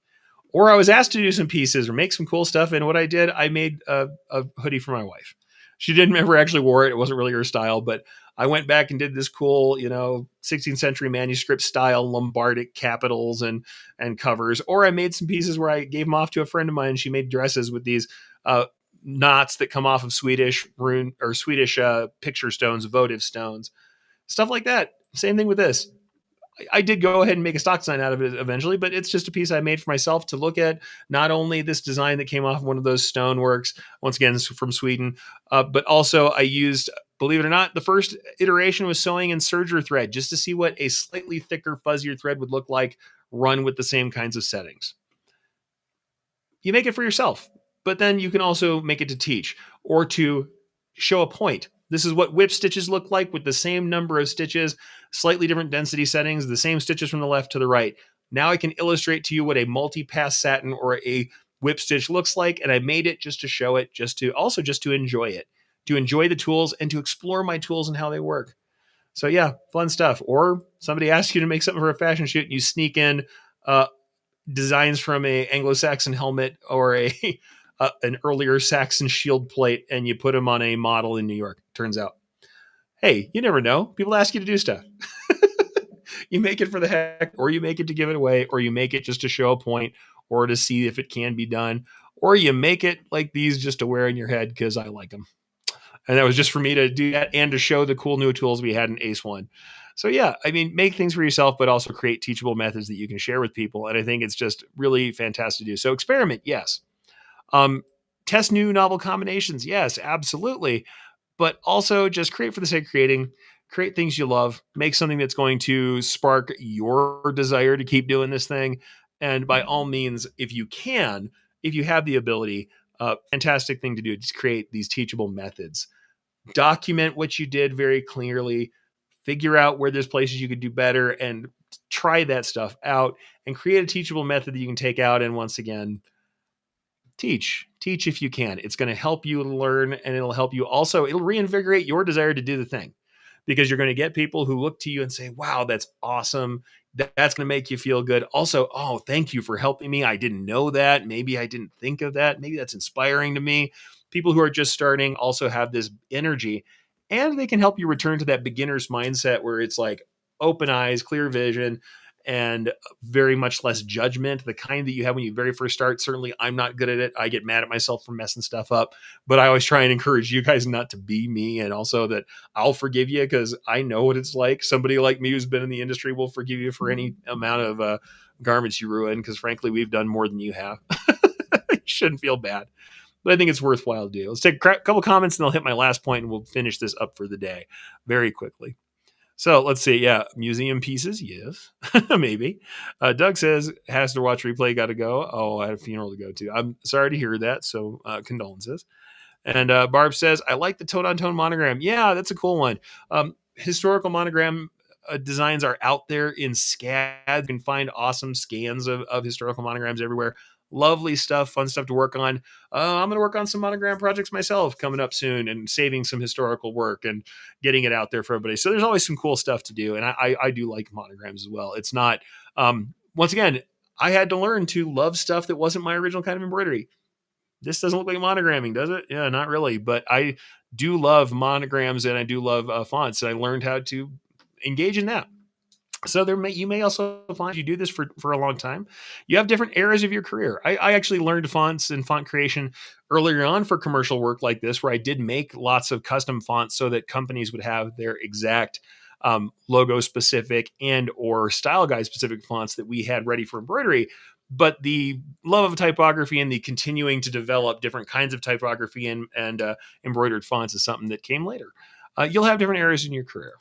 Or I was asked to do some pieces or make some cool stuff. And what I did, I made a hoodie for my wife. She didn't ever actually wore it. It wasn't really her style, but I went back and did this cool, 16th century manuscript style Lombardic capitals and covers. Or I made some pieces where I gave them off to a friend of mine. She made dresses with these knots that come off of Swedish rune or Swedish picture stones, votive stones, stuff like that. Same thing with this. I did go ahead and make a stock design out of it eventually, but it's just a piece I made for myself to look at. Not only this design that came off of one of those stoneworks, once again from Sweden, but also I used, believe it or not, the first iteration was sewing in serger thread just to see what a slightly thicker, fuzzier thread would look like run with the same kinds of settings. You make it for yourself, but then you can also make it to teach or to show a point. This is what whip stitches look like with the same number of stitches, slightly different density settings, the same stitches from the left to the right. Now I can illustrate to you what a multi-pass satin or a whip stitch looks like, and I made it just to show it, just to enjoy it. to enjoy the tools and to explore my tools and how they work. So yeah, fun stuff. Or somebody asks you to make something for a fashion shoot and you sneak in uh, designs from a Anglo-Saxon helmet or a an earlier Saxon shield plate, and you put them on a model in New York. Turns out, hey, you never know. People ask you to do stuff. You make it for the heck, or you make it to give it away, or you make it just to show a point, or to see if it can be done, or you make it like these just to wear in your head because I like them. And that was just for me to do that and to show the cool new tools we had in Ace One. So yeah, I mean, make things for yourself, but also create teachable methods that you can share with people. And I think it's just really fantastic to do. So experiment, yes. Um, Test new novel combinations, yes, absolutely. But also just create for the sake of creating. Create things you love. Make something that's going to spark your desire to keep doing this thing. And by all means, if you can, if you have the ability, fantastic thing to do. Just create these teachable methods. Document what you did very clearly, figure out where there's places you could do better, and try that stuff out and create a teachable method that you can take out. And once again, teach if you can. It's going to help you learn, and it'll help you also, it'll reinvigorate your desire to do the thing, because you're going to get people who look to you and say, wow, that's awesome. That's going to make you feel good. Also, oh, thank you for helping me. I didn't know that. Maybe I didn't think of that. Maybe that's inspiring to me. People who are just starting also have this energy, and they can help you return to that beginner's mindset where it's like open eyes, clear vision, and very much less judgment, the kind that you have when you very first start. Certainly, I'm not good at it. I get mad at myself for messing stuff up, but I always try and encourage you guys not to be me, and also that I'll forgive you because I know what it's like. Somebody like me who's been in the industry will forgive you for any amount of garments you ruin, because frankly, we've done more than you have. You shouldn't feel bad, but I think it's worthwhile to do. Let's take a couple comments and I'll hit my last point and we'll finish this up for the day very quickly. So let's see. Yeah, museum pieces. Yes, maybe. Doug says, has to watch replay. Got to go. Oh, I had a funeral to go to. I'm sorry to hear that. So condolences. And Barb says, I like the tone on tone monogram. Yeah, that's a cool one. Historical monogram designs are out there in SCAD. You can find awesome scans of historical monograms everywhere. Lovely stuff, fun stuff to work on. I'm going to work on some monogram projects myself coming up soon, and saving some historical work and getting it out there for everybody. So there's always some cool stuff to do. And I do like monograms as well. It's not, once again, I had to learn to love stuff that wasn't my original kind of embroidery. This doesn't look like monogramming, does it? Yeah, not really. But I do love monograms, and I do love fonts. And I learned how to engage in that. So you may also find you do this for a long time. You have different eras of your career. I actually learned fonts and font creation earlier on for commercial work like this, where I did make lots of custom fonts so that companies would have their exact logo specific and or style guide specific fonts that we had ready for embroidery. But the love of typography and the continuing to develop different kinds of typography and embroidered fonts is something that came later. You'll have different areas in your career.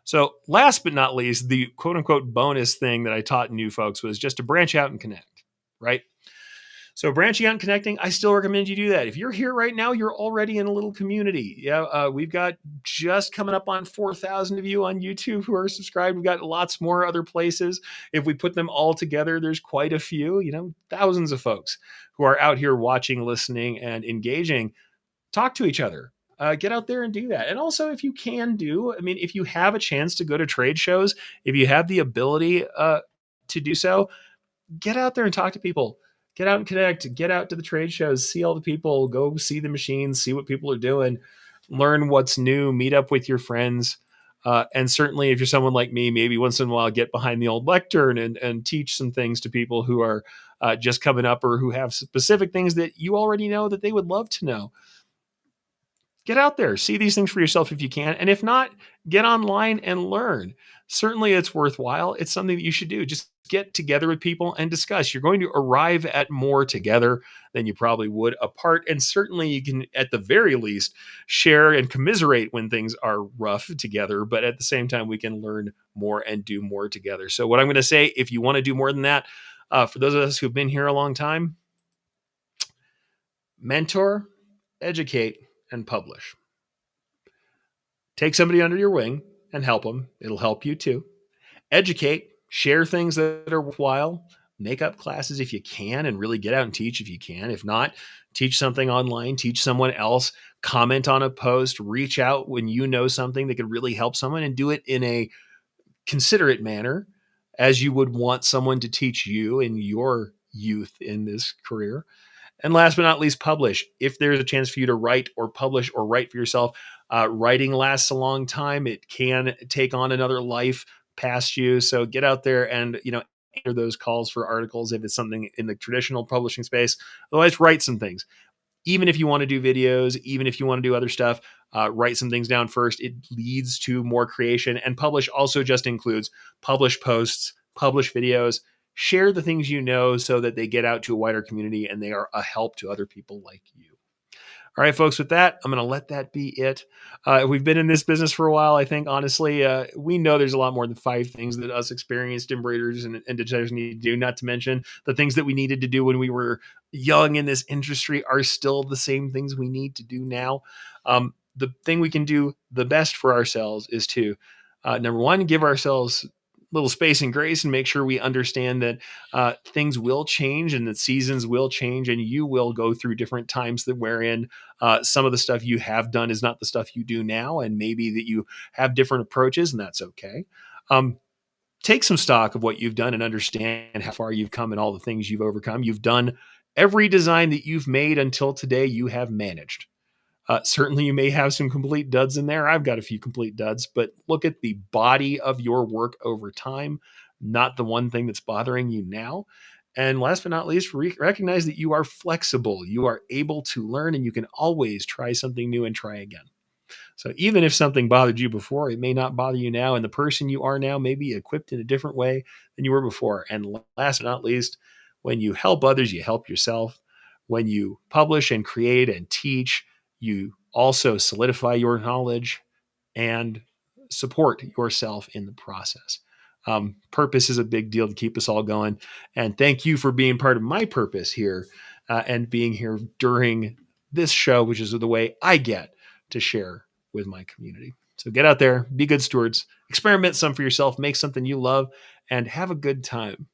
So last but not least, the quote unquote bonus thing that I taught new folks was just to branch out and connect, right? So branching out and connecting, I still recommend you do that. If you're here right now, you're already in a little community. Yeah, we've got just coming up on 4,000 of you on YouTube who are subscribed. We've got lots more other places. If we put them all together, there's quite a few, thousands of folks who are out here watching, listening, and engaging. Talk to each other. Get out there and do that. And also, if you if you have a chance to go to trade shows, if you have the ability to do so, get out there and talk to people. Get out and connect. Get out to the trade shows. See all the people. Go see the machines. See what people are doing. Learn what's new. Meet up with your friends. And certainly, if you're someone like me, maybe once in a while, get behind the old lectern and teach some things to people who are just coming up, or who have specific things that you already know that they would love to know. Get out there, see these things for yourself if you can. And if not, get online and learn. Certainly it's worthwhile. It's something that you should do. Just get together with people and discuss. You're going to arrive at more together than you probably would apart. And certainly you can, at the very least, share and commiserate when things are rough together. But at the same time, we can learn more and do more together. So what I'm going to say, if you want to do more than that, for those of us who've been here a long time, mentor, educate, and publish. Take somebody under your wing and help them. It'll help you too. Educate, share things that are worthwhile, makeup classes if you can and really get out and teach if you can. If not, teach something online, teach someone else, comment on a post, reach out when you know something that could really help someone and do it in a considerate manner as you would want someone to teach you in your youth in this career. And last but not least, publish. If there's a chance for you to write or publish or write for yourself, writing lasts a long time. It can take on another life past you. So get out there and, answer those calls for articles if it's something in the traditional publishing space. Otherwise, write some things. Even if you want to do videos, even if you want to do other stuff, write some things down first. It leads to more creation. And publish also just includes publish posts, publish videos, share the things you know so that they get out to a wider community and they are a help to other people like you. All right, folks, with that, I'm going to let that be it. We've been in this business for a while. I think, honestly, we know there's a lot more than 5 things that us experienced embroiderers and digitizers need to do, not to mention the things that we needed to do when we were young in this industry are still the same things we need to do now. The thing we can do the best for ourselves is to, number one, give ourselves little space and grace and make sure we understand that things will change and that seasons will change and you will go through different times that wherein some of the stuff you have done is not the stuff you do now, and maybe that you have different approaches, and that's okay. Um, Take some stock of what you've done and understand how far you've come and all the things you've overcome. You've done every design that you've made until today, you have managed. Certainly, you may have some complete duds in there. I've got a few complete duds, but look at the body of your work over time, not the one thing that's bothering you now. And last but not least, recognize that you are flexible. You are able to learn and you can always try something new and try again. So even if something bothered you before, it may not bother you now. And the person you are now may be equipped in a different way than you were before. And last but not least, when you help others, you help yourself. When you publish and create and teach, you also solidify your knowledge and support yourself in the process. Purpose is a big deal to keep us all going. And thank you for being part of my purpose here and being here during this show, which is the way I get to share with my community. So get out there, be good stewards, experiment some for yourself, make something you love, and have a good time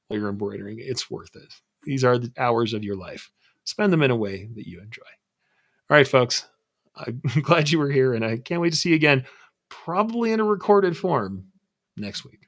while you're embroidering. It's worth it. These are the hours of your life. Spend them in a way that you enjoy. All right, folks. I'm glad you were here, and I can't wait to see you again, probably in a recorded form next week.